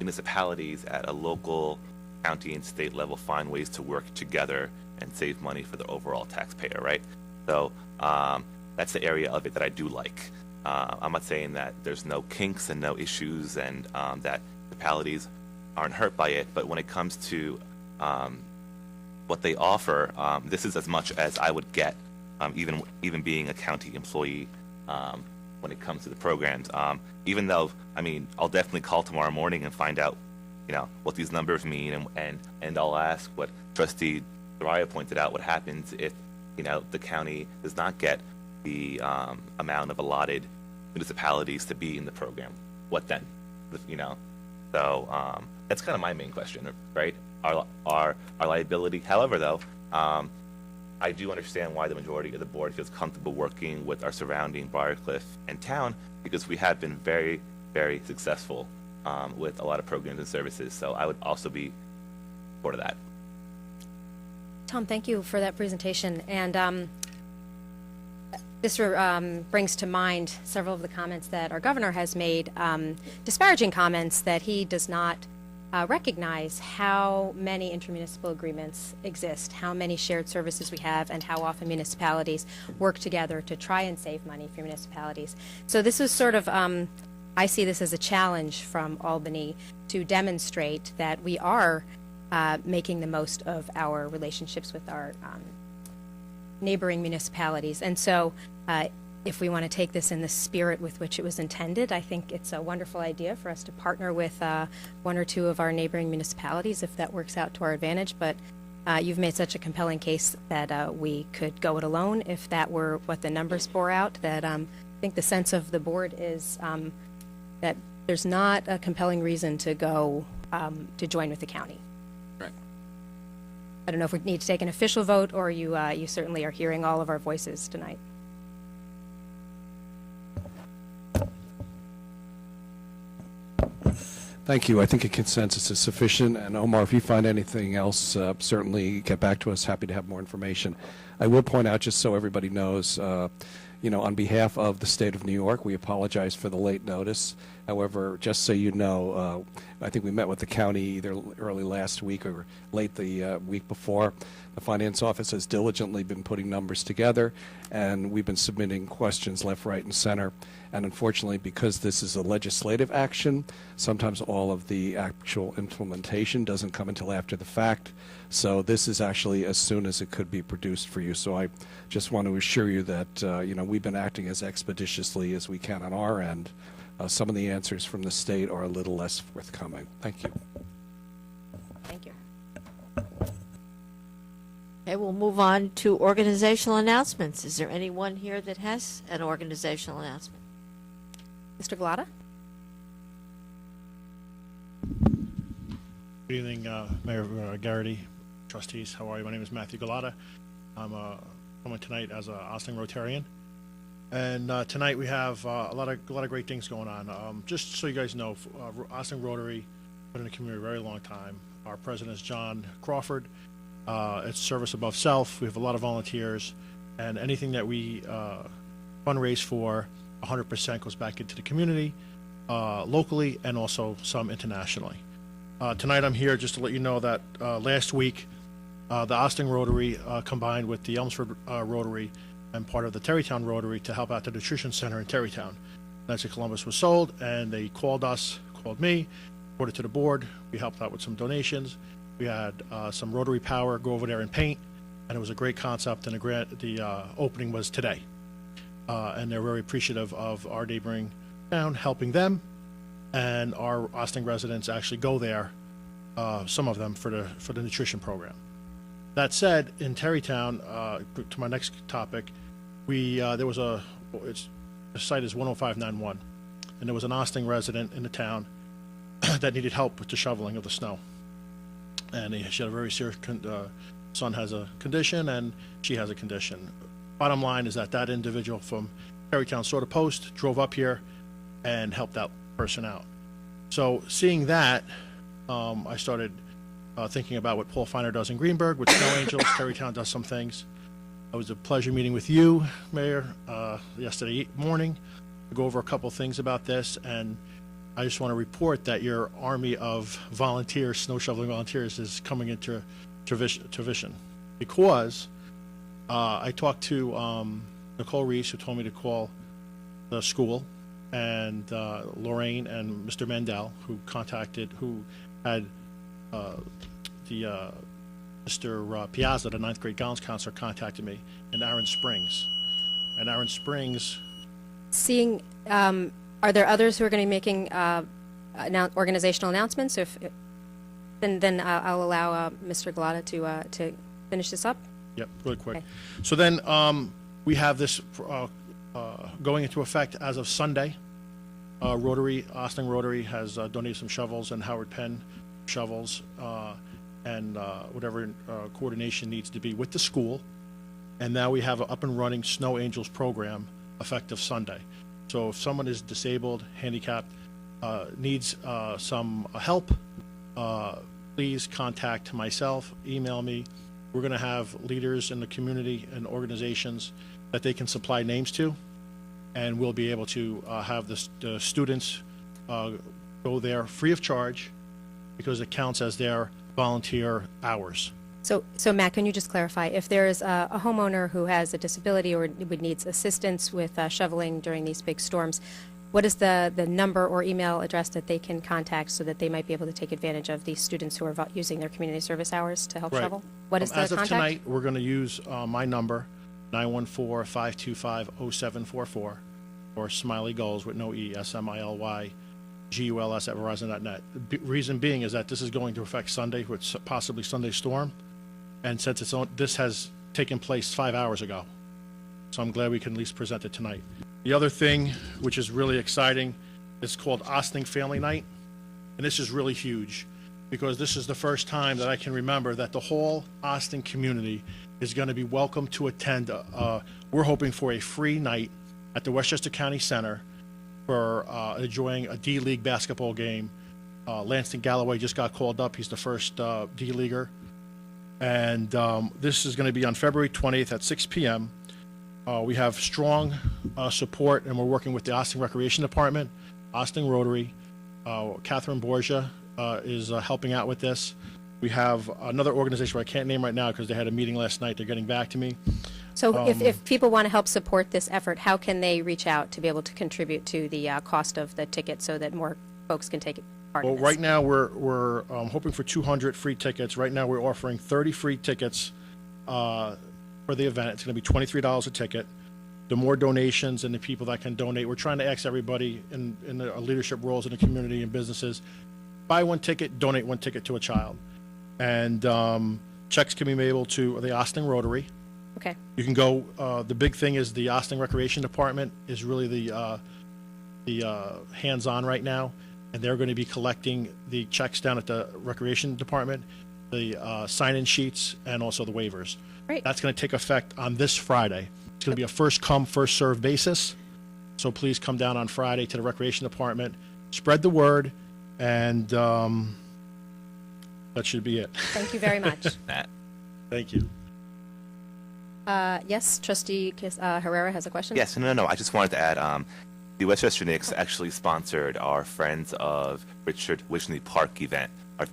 municipalities at a local, county, and state level find ways to work together and save money for the overall taxpayer, right? So that's the area of it that I do like. I'm not saying that there's no kinks and no issues and that municipalities aren't hurt by it, but when it comes to what they offer, this is as much as I would get, even being a county employee, when it comes to the programs. Even though, I mean, I'll definitely call tomorrow morning and find out, what these numbers mean, and I'll ask what Trustee Soraya pointed out, what happens if, the county does not get the amount of allotted municipalities to be in the program. What then? So that's kind of my main question, right? Our liability. However, though, I do understand why the majority of the board feels comfortable working with our surrounding Briarcliff and town, because we have been very, very successful with a lot of programs and services. So I would also be part of that. Tom, thank you for that presentation. And this brings to mind several of the comments that our governor has made, disparaging comments that he does not recognize how many intermunicipal agreements exist, how many shared services we have, and how often municipalities work together to try and save money for municipalities. So this is sort of, I see this as a challenge from Albany to demonstrate that we are making the most of our relationships with our neighboring municipalities. And so if we want to take this in the spirit with which it was intended, I think it's a wonderful idea for us to partner with one or two of our neighboring municipalities if that works out to our advantage. But you've made such a compelling case that we could go it alone if that were what the numbers bore out, that I think the sense of the board is that there's not a compelling reason to go to join with the county. Right. I don't know if we need to take an official vote, or you certainly are hearing all of our voices tonight. Thank you. I think a consensus is sufficient. And Omar, if you find anything else, certainly get back to us. Happy to have more information. I will point out, just so everybody knows, on behalf of the state of New York, we apologize for the late notice. However, just so you know, I think we met with the county either early last week or late the week before. The finance office has diligently been putting numbers together, and we've been submitting questions left, right, and center. And unfortunately, because this is a legislative action, sometimes all of the actual implementation doesn't come until after the fact. So this is actually as soon as it could be produced for you. So I just want to assure you that, we've been acting as expeditiously as we can on our end. Some of the answers from the state are a little less forthcoming. Thank you. Thank you. Okay, we'll move on to organizational announcements. Is there anyone here that has an organizational announcement? Mr. Galata? Good evening, Mayor Garrity, trustees. How are you? My name is Matthew Galata. I'm coming tonight as an Austin Rotarian. And tonight we have a lot of great things going on. Just so you guys know, Austin Rotary been in the community a very long time. Our president is John Crawford. It's service above self. We have a lot of volunteers, and anything that we fundraise for, 100% goes back into the community, locally, and also some internationally. Tonight I'm here just to let you know that last week the Austin Rotary combined with the Elmsford Rotary and part of the Terrytown Rotary to help out the nutrition center in Terrytown. Knights of Columbus was sold, and they called me, reported to the board. We helped out with some donations. We had some Rotary Power go over there and paint, and it was a great concept, and the opening was today. And they're very appreciative of our neighboring town helping them, and our Austin residents actually go there, some of them for the nutrition program. That said, in Terrytown, to my next topic, there was the site is 10591, and there was an Austin resident in the town that needed help with the shoveling of the snow. And she had a very serious son has a condition, and she has a condition. Bottom line is that individual from Terrytown saw the post, drove up here, and helped that person out. So seeing that, I started thinking about what Paul Feiner does in Greenberg with Snow Angels. Terrytown does some things. It was a pleasure meeting with you, Mayor, yesterday morning to go over a couple things about this, and I just want to report that your army of volunteers, snow shoveling volunteers, is coming into vision, because I talked to Nicole Reese, who told me to call the school, and Lorraine and Mr. Mendel, who had Mr. Piazza, the 9th grade Gallons counselor, contacted me, and Aaron Springs. And Aaron Springs. Are there others who are going to be making organizational announcements? Then I'll allow Mr. Galata to finish this up. Yep, really quick. Okay. So then we have this going into effect as of Sunday. Austin Rotary has donated some shovels, and Howard Penn shovels, and whatever coordination needs to be with the school. And now we have an up and running Snow Angels program effective Sunday. So if someone is disabled, handicapped, needs some help, please contact myself, email me. We're going to have leaders in the community and organizations that they can supply names to, and we'll be able to have the students go there free of charge, because it counts as their volunteer hours. So Matt, can you just clarify, if there is a homeowner who has a disability or would needs assistance with shoveling during these big storms, what is the number or email address that they can contact so that they might be able to take advantage of these students who are using their community service hours to help Right. shovel? What is the As contact? of tonight, we're going to use my number, 914-525-0744, or Smiley Goals with no E, SMILYGULS at Verizon.net. Reason being is that this is going to affect Sunday, with possibly Sunday storm, and since this has taken place 5 hours ago, so I'm glad we can at least present it tonight. The other thing, which is really exciting, is called Austin Family Night, and this is really huge, because this is the first time that I can remember that the whole Austin community is going to be welcome to attend. We're hoping for a free night at the Westchester County Center for enjoying a D-League basketball game. Lanston Galloway just got called up. He's the first D-Leaguer. And this is going to be on February 20th at 6 p.m. We have strong support, and we're working with the Austin Recreation Department, Austin Rotary. Catherine Borgia is helping out with this. We have another organization where I can't name right now because they had a meeting last night. They're getting back to me. So if people want to help support this effort, how can they reach out to be able to contribute to the cost of the ticket so that more folks can take part in Well, this? right now we're hoping for 200 free tickets. Right now we're offering 30 free tickets for the event. It's going to be $23 a ticket. The more donations and the people that can donate, we're trying to ask everybody in the leadership roles in the community and businesses, buy one ticket, donate one ticket to a child. And checks can be made to the Austin Rotary. Okay. You can go, the big thing is the Austin Recreation Department is really hands-on right now, and they're going to be collecting the checks down at the Recreation Department, the sign-in sheets, and also the waivers. Great. That's going to take effect on this Friday. It's going to be a first-come, first-served basis, so please come down on Friday to the Recreation Department, spread the word, and that should be it. Thank you very much. Matt. Thank you. Yes, Trustee Herrera has a question? Yes, no. I just wanted to add, the Westchester Knicks actually sponsored our Friends of Richard Wishney Park event,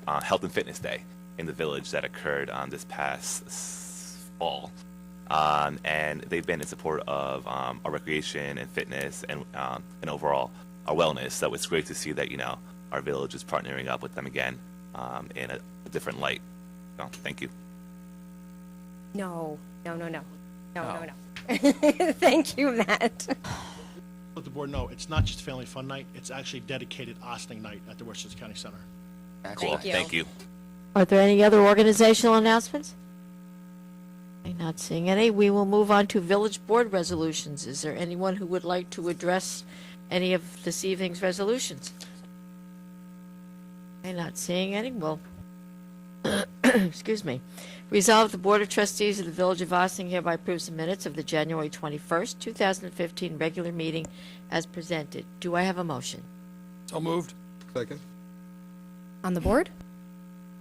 our Health and Fitness Day in the village that occurred this past fall. And they've been in support of our recreation and fitness and overall our wellness. So it's great to see that, our village is partnering up with them again in a different light. So thank you. No. Thank you, Matt. Let the board know, it's not just Family Fun Night, it's actually dedicated Ossining Night at the Westchester County Center. Cool. Thank you. Thank you. Are there any other organizational announcements? I'm not seeing any. We will move on to village board resolutions. Is there anyone who would like to address any of this evening's resolutions? I'm not seeing any. Well, excuse me. Resolve the Board of Trustees of the Village of Ossining hereby approves the minutes of the January 21st, 2015 regular meeting as presented. Do I have a motion? So moved. Second. On the board?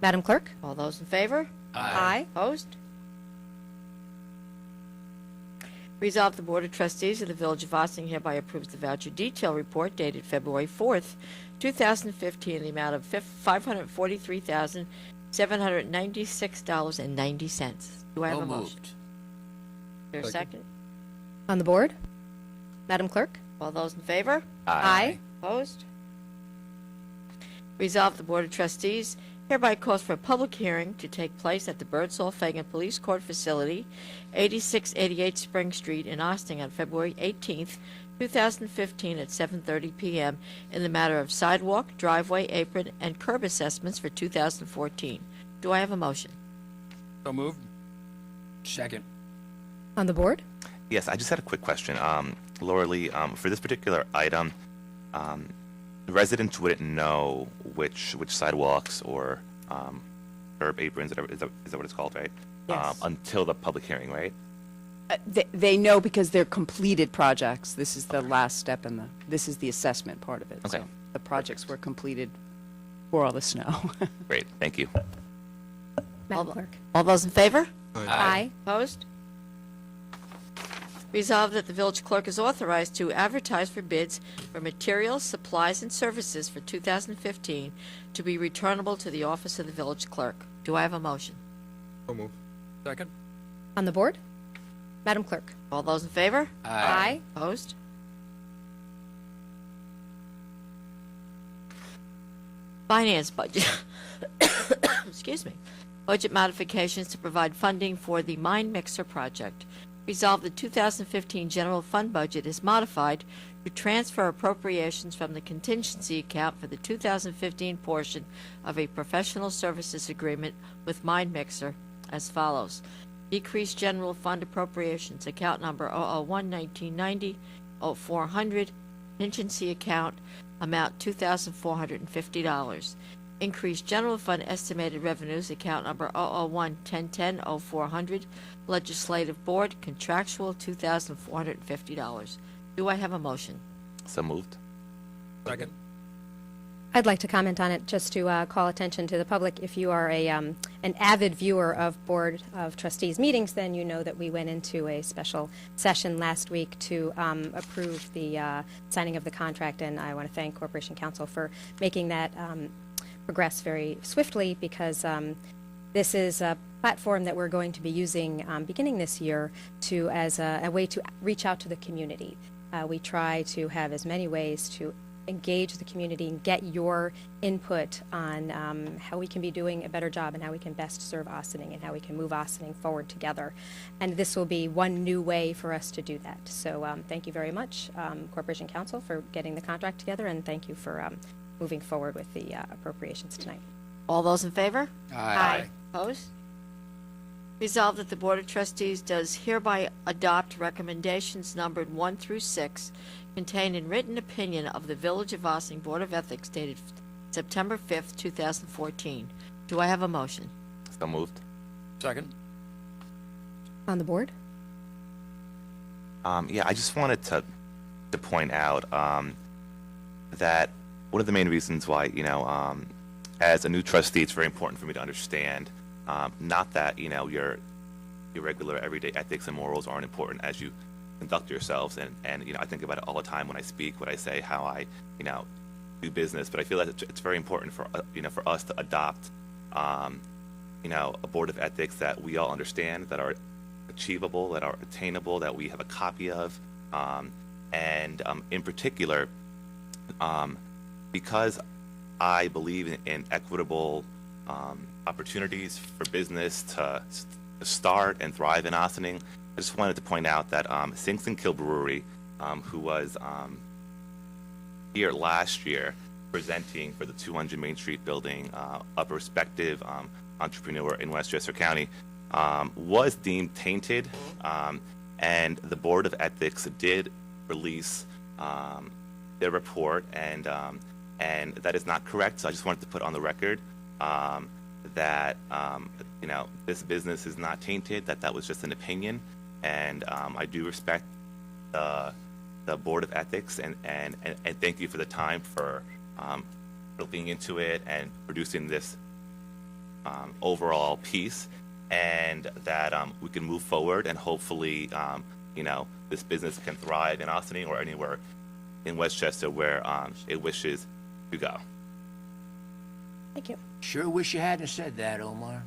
Madam Clerk? All those in favor? Aye. Opposed? Resolve the Board of Trustees of the Village of Ossining hereby approves the voucher detail report dated February 4th, 2015 in the amount of $543,796.90. Do I have So a motion? moved. Is there a second? On the board? Madam Clerk? All those in favor? Aye. Opposed? Resolve the Board of Trustees hereby calls for a public hearing to take place at the Birdsall Fagan Police Court Facility, 8688 Spring Street in Ossining on February 18th, 2015 at 7:30 p.m. in the matter of sidewalk, driveway, apron, and curb assessments for 2014. Do I have a motion? So moved. Second. On the board? Yes, I just had a quick question. Laura Lee, for this particular item, residents wouldn't know which sidewalks or curb aprons, is that what it's called, right? Yes. Until the public hearing, right? They know because they're completed projects. This is the last step this is the assessment part of it. Okay. So the projects were completed for all the snow. Great, thank you. Madam Clerk? All those in favor? Aye. Opposed? Resolved that the village clerk is authorized to advertise for bids for materials, supplies, and services for 2015 to be returnable to the office of the village clerk. Do I have a motion? So move. Second. On the board? Madam Clerk? All those in favor? Aye. Opposed? Finance budget. Excuse me. Budget modifications to provide funding for the Mind Mixer project. Resolve the 2015 general fund budget is modified to transfer appropriations from the contingency account for the 2015 portion of a professional services agreement with Mind Mixer as follows. Decrease general fund appropriations, account number 001-1990, 0400, contingency account, amount $2,450. Increase general fund estimated revenues, account number 001-1010, 0400, legislative board, contractual, $2,450. Do I have a motion? So moved. Second. I'd like to comment on it just to call attention to the public. If you are an avid viewer of Board of Trustees meetings, then you know that we went into a special session last week to approve the signing of the contract, and I want to thank Corporation Counsel for making that progress very swiftly because this is a platform that we're going to be using beginning this year as a way to reach out to the community. We try to have as many ways to engage the community and get your input on how we can be doing a better job and how we can best serve Ossining and how we can move Ossining forward together. And this will be one new way for us to do that. So thank you very much, Corporation Counsel, for getting the contract together, and thank you for moving forward with the appropriations tonight. All those in favor? Aye. Opposed? Resolved that the Board of Trustees does hereby adopt recommendations numbered 1 through 6 contained in written opinion of the Village of Ossining Board of Ethics dated September 5th, 2014. Do I have a motion? So moved. Second? On the board? Yeah, I just wanted to point out that one of the main reasons why, as a new trustee, it's very important for me to understand, not that, your regular everyday ethics and morals aren't important as you conduct yourselves. And I think about it all the time when I speak, what I say, how I, do business. But I feel that it's very important for, for us to adopt, a board of ethics that we all understand, that are achievable, that are attainable, that we have a copy of. And in particular, because I believe in equitable opportunities for business to start and thrive in Ossining, I just wanted to point out that Sinks and Kill Brewery, who was here last year presenting for the 200 Main Street building, a prospective entrepreneur in Westchester County, was deemed tainted, and the Board of Ethics did release their report, and that is not correct. So I just wanted to put on the record that this business is not tainted, that was just an opinion, and I do respect the Board of Ethics, and thank you for the time for looking into it and producing this overall piece, and that we can move forward, and hopefully this business can thrive in Ossining or anywhere in Westchester where it wishes to go. Thank you. Sure wish you hadn't said that, Omar.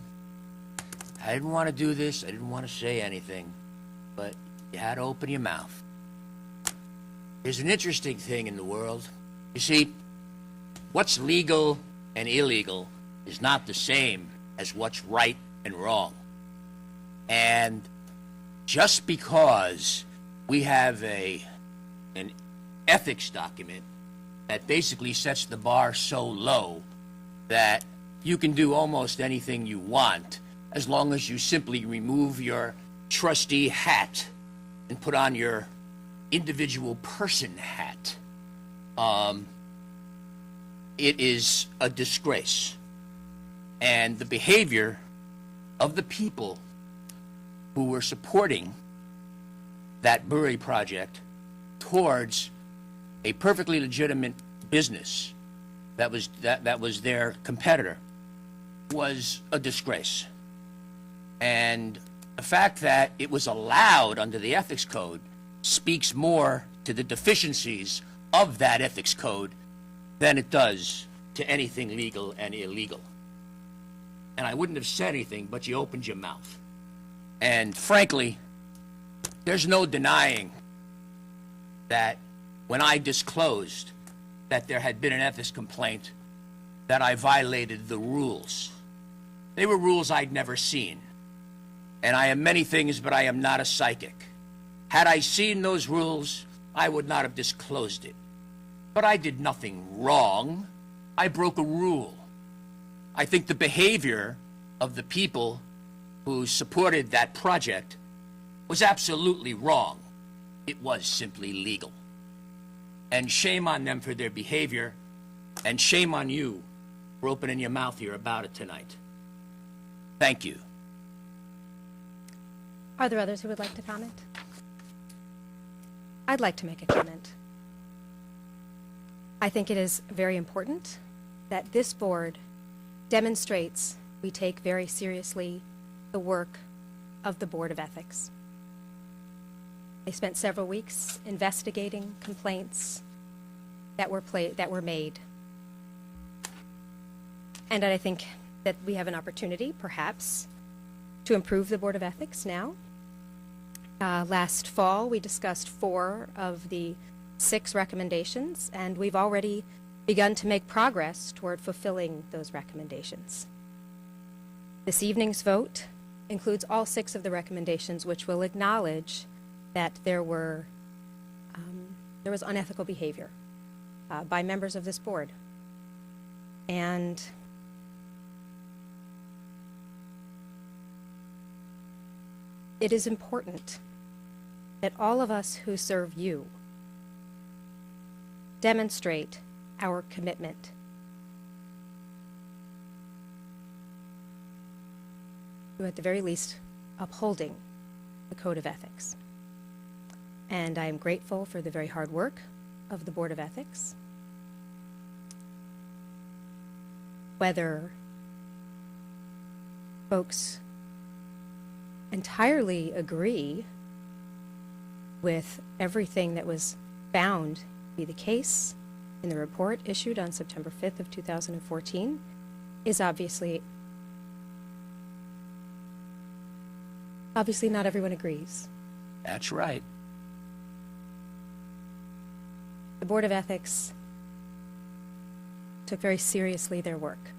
I didn't want to do this. I didn't want to say anything. But you had to open your mouth. There's an interesting thing in the world. You see, what's legal and illegal is not the same as what's right and wrong. And just because we have an ethics document that basically sets the bar so low that you can do almost anything you want as long as you simply remove your trustee hat and put on your individual person hat, it is a disgrace. And the behavior of the people who were supporting that brewery project towards a perfectly legitimate business that was their competitor was a disgrace. And the fact that it was allowed under the ethics code speaks more to the deficiencies of that ethics code than it does to anything legal and illegal. And I wouldn't have said anything, but you opened your mouth. And frankly, there's no denying that when I disclosed that there had been an ethics complaint, that I violated the rules. They were rules I'd never seen. And I am many things, but I am not a psychic. Had I seen those rules, I would not have disclosed it. But I did nothing wrong. I broke a rule. I think the behavior of the people who supported that project was absolutely wrong. It was simply legal. And shame on them for their behavior, and shame on you for opening your mouth here about it tonight. Thank you. Are there others who would like to comment? I'd like to make a comment. I think it is very important that this board demonstrates we take very seriously the work of the Board of Ethics. They spent several weeks investigating complaints that were made. And I think that we have an opportunity, perhaps, to improve the Board of Ethics now. Last fall, we discussed 4 of the 6 recommendations, and we've already begun to make progress toward fulfilling those recommendations. This evening's vote includes all 6 of the recommendations, which will acknowledge that there was unethical behavior by members of this board. And it is important that all of us who serve you demonstrate our commitment to, at the very least, upholding the Code of Ethics. And I am grateful for the very hard work of the Board of Ethics. Whether folks entirely agree with everything that was found to be the case in the report issued on September 5th of 2014 is obviously not everyone agrees. That's right. The Board of Ethics took very seriously their work.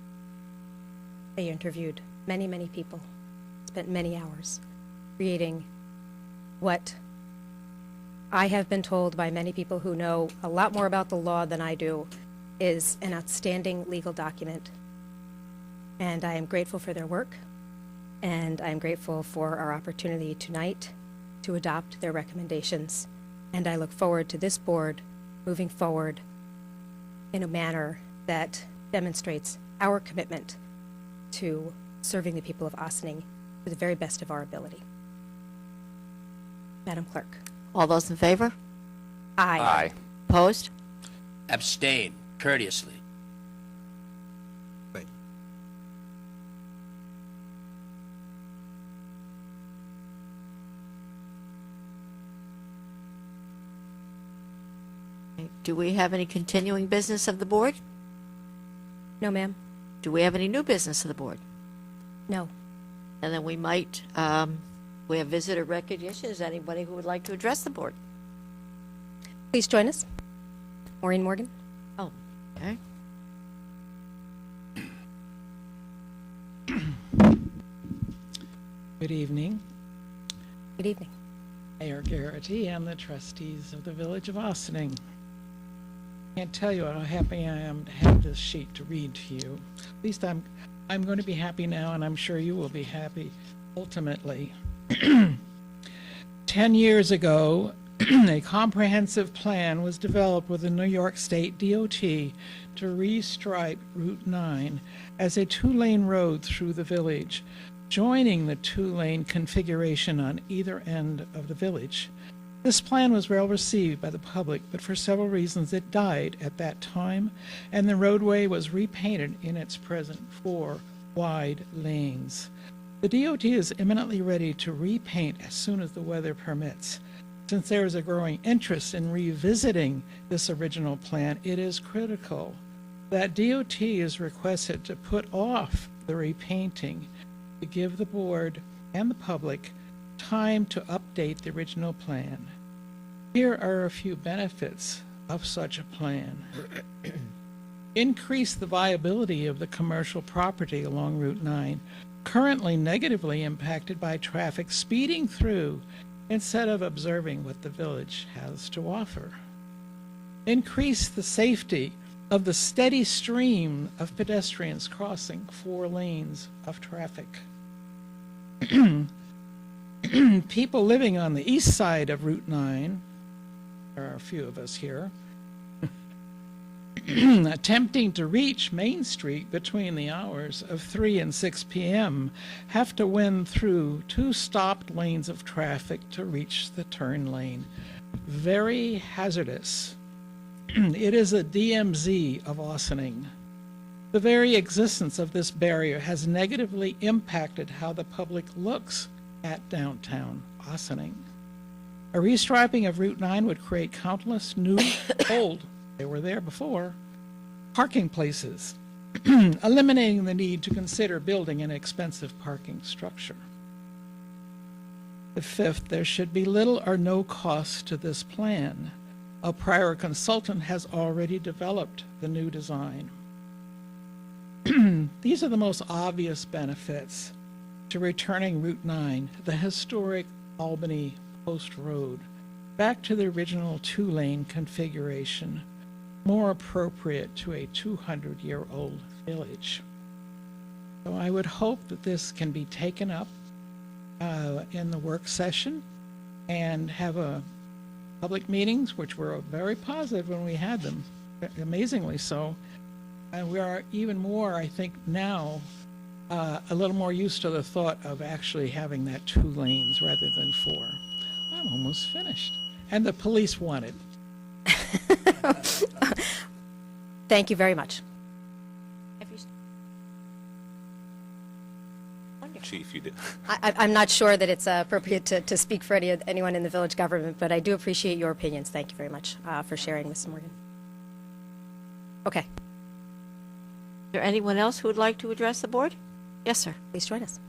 They interviewed many, many people, spent many hours creating what I have been told by many people who know a lot more about the law than I do is an outstanding legal document. And I am grateful for their work, and I am grateful for our opportunity tonight to adopt their recommendations. And I look forward to this board moving forward in a manner that demonstrates our commitment to serving the people of Ossining to the very best of our ability. Madam Clerk. All those in favor? Aye. Opposed? Abstain, courteously. Thank you. Do we have any continuing business of the board? No, ma'am. Do we have any new business of the board? No. And then we might, we have visitor recognition. Is anybody who would like to address the board? Please join us. Maureen Morgan. Oh, okay. Good evening, Good evening. Mayor Garrity and the trustees of the Village of Ossining. Can't tell you how happy I am to have this sheet to read to you. At least I'm going to be happy now, and I'm sure you will be happy ultimately. 10 years ago, a comprehensive plan was developed with the New York State DOT to restripe Route 9 as a two-lane road through the village, joining the two-lane configuration on either end of the village. This plan was well received by the public, but for several reasons it died at that time, and the roadway was repainted in its present 4 wide lanes. The DOT is imminently ready to repaint as soon as the weather permits. Since there is a growing interest in revisiting this original plan, it is critical that DOT is requested to put off the repainting to give the board and the public time to update the original plan. Here are a few benefits of such a plan. Increase the viability of the commercial property along Route 9, currently negatively impacted by traffic speeding through instead of observing what the village has to offer. Increase the safety of the steady stream of pedestrians crossing 4 lanes of traffic. People living on the east side of Route 9, there are a few of us here, attempting to reach Main Street between the hours of 3 and 6 p.m. have to wend through 2 stopped lanes of traffic to reach the turn lane. Very hazardous. It is a DMZ of Ossining. The very existence of this barrier has negatively impacted how the public looks at downtown Ossining. A restriping of Route 9 would create countless new, old, they were there before, parking places, eliminating the need to consider building an expensive parking structure. The fifth, there should be little or no cost to this plan. A prior consultant has already developed the new design. These are the most obvious benefits to returning Route 9, the historic Albany Post Road, back to the original 2-lane configuration, more appropriate to a 200-year-old village. So I would hope that this can be taken up in the work session and have public meetings, which were very positive when we had them, amazingly so. And we are even more, I think, now a little more used to the thought of actually having that 2 lanes rather than 4. I'm almost finished. And the police want it. Thank you very much. Chief, you did. I'm not sure that it's appropriate to speak for anyone in the village government, but I do appreciate your opinions. Thank you very much for sharing, Mrs. Morgan. Okay, Is there anyone else who would like to address the board? Yes, sir. please join us.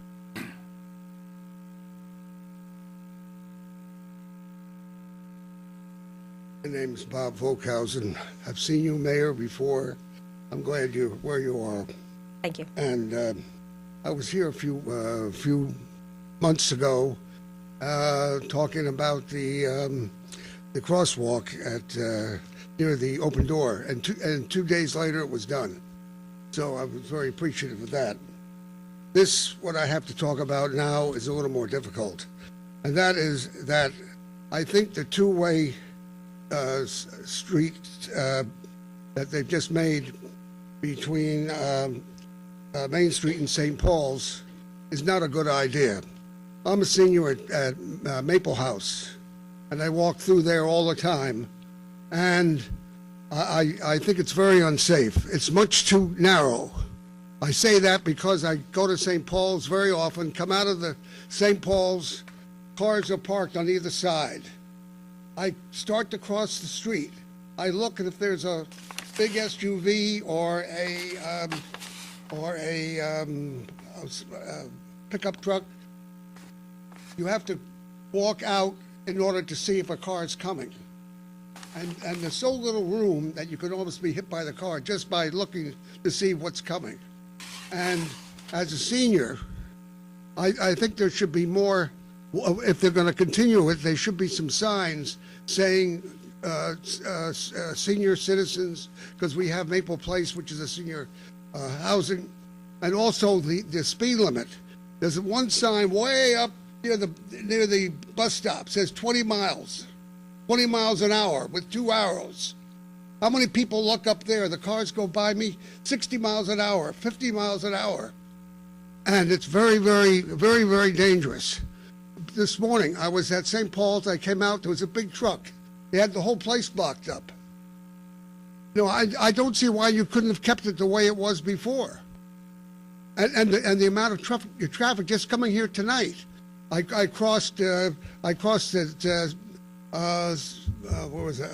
My name is Bob Volkhausen. I've seen you, Mayor, before. I'm glad you're where you are. Thank you. And I was here a few months ago talking about the crosswalk at near the open door, and 2 days later it was done. So I was very appreciative of that. What I have to talk about now is a little more difficult, and that is that I think the two-way street that they've just made between Main Street and St. Paul's is not a good idea. I'm a senior at Maple House, and I walk through there all the time, and I think it's very unsafe. It's much too narrow. I say that because I go to St. Paul's very often, come out of the St. Paul's, cars are parked on either side. I start to cross the street. I look, and if there's a big SUV or a pickup truck, you have to walk out in order to see if a car is coming. And there's so little room that you could almost be hit by the car just by looking to see what's coming. And as a senior, I think there should be more. If they're going to continue it, there should be some signs saying senior citizens, because we have Maple Place, which is a senior housing, and also the speed limit. There's one sign way up near the bus stop, says 20 miles an hour with 2 arrows. How many people look up there? The cars go by me 60 miles an hour, 50 miles an hour. And it's very, very, very, very dangerous. This morning, I was at St. Paul's. I came out. There was a big truck. They had the whole place blocked up. No, I don't see why you couldn't have kept it the way it was before. And the amount of traffic just coming here tonight. I crossed it. Where was it?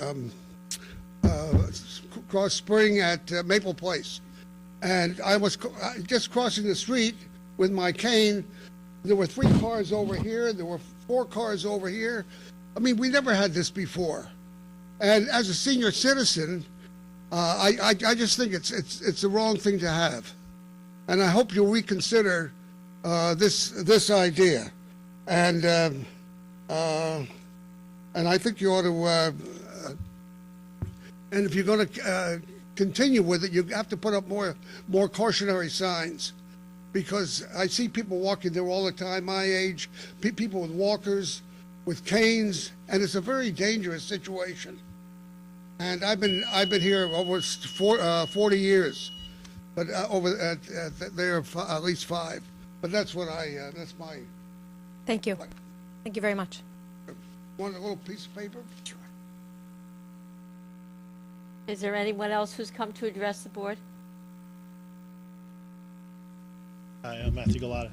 Cross Spring at Maple Place, and I was just crossing the street with my cane. There were 3 cars over here. There were 4 cars over here. I mean, we never had this before. And as a senior citizen, I just think it's the wrong thing to have. And I hope you'll reconsider this idea. And I think you ought to. And if you're going to continue with it, you have to put up more cautionary signs, because I see people walking there all the time, my age, people with walkers, with canes, and it's a very dangerous situation. And I've been here almost 40 years, but there are at least 5. But that's what that's my. Thank you. Thank you very much. Want a little piece of paper? Sure. Is there anyone else who's come to address the board? Hi, I'm Matthew Galata.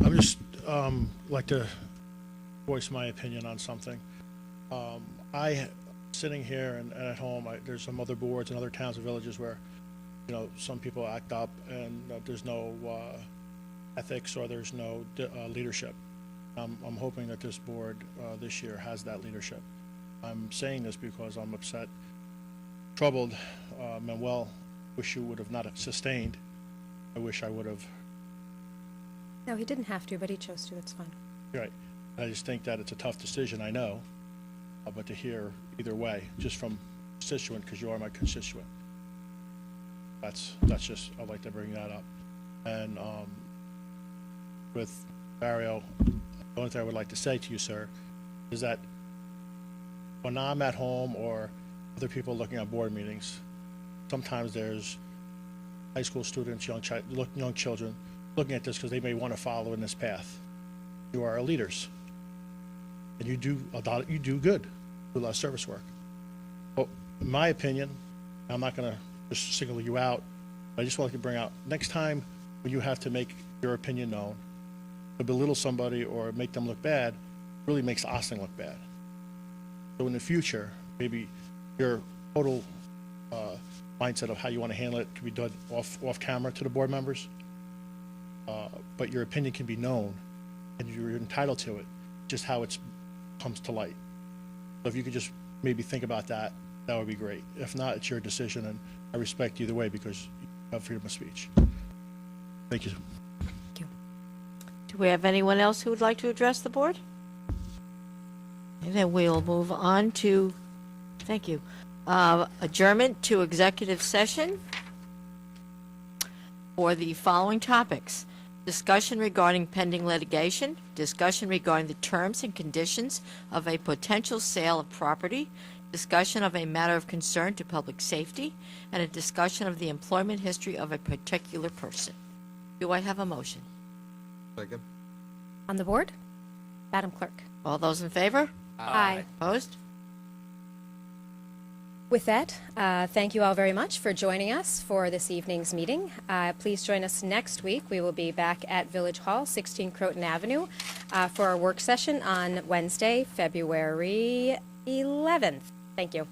I'm just like to voice my opinion on something. Sitting here and at home, there's some other boards in other towns and villages where, some people act up and there's no ethics or there's no leadership. I'm hoping that this board this year has that leadership. I'm saying this because I'm upset, troubled. Manuel, wish you would have not sustained. I wish I would have. No, he didn't have to, but he chose to. It's fine. Right. I just think that it's a tough decision, I know, but to hear either way, just from constituent, because you are my constituent. That's just, I'd like to bring that up. And with Barrio, The only thing I would like to say to you, sir, is that when I'm at home or other people looking at board meetings, sometimes there's high school students, young children, looking at this because they may want to follow in this path. You are our leaders, and you do good, do a lot of service work. Well, in my opinion, I'm not going to just single you out, but I just want to bring out, next time when you have to make your opinion known, to belittle somebody or make them look bad, really makes Ossining look bad. So in the future, maybe your total mindset of how you want to handle it can be done off camera to the board members, but your opinion can be known, and you're entitled to it, just how it comes to light. So if you could just maybe think about that, that would be great. If not, it's your decision, and I respect either way because you have freedom of speech. Thank you. Do we have anyone else who would like to address the board? And then we'll move on to, thank you, adjournment to executive session for the following topics: discussion regarding pending litigation, discussion regarding the terms and conditions of a potential sale of property, discussion of a matter of concern to public safety, and a discussion of the employment history of a particular person. Do I have a motion? Second. On the board? Madam Clerk? All those in favor? Aye. Opposed? With that, thank you all very much for joining us for this evening's meeting. Please join us next week. We will be back at Village Hall, 16 Croton Avenue, for our work session on Wednesday, February 11th. Thank you.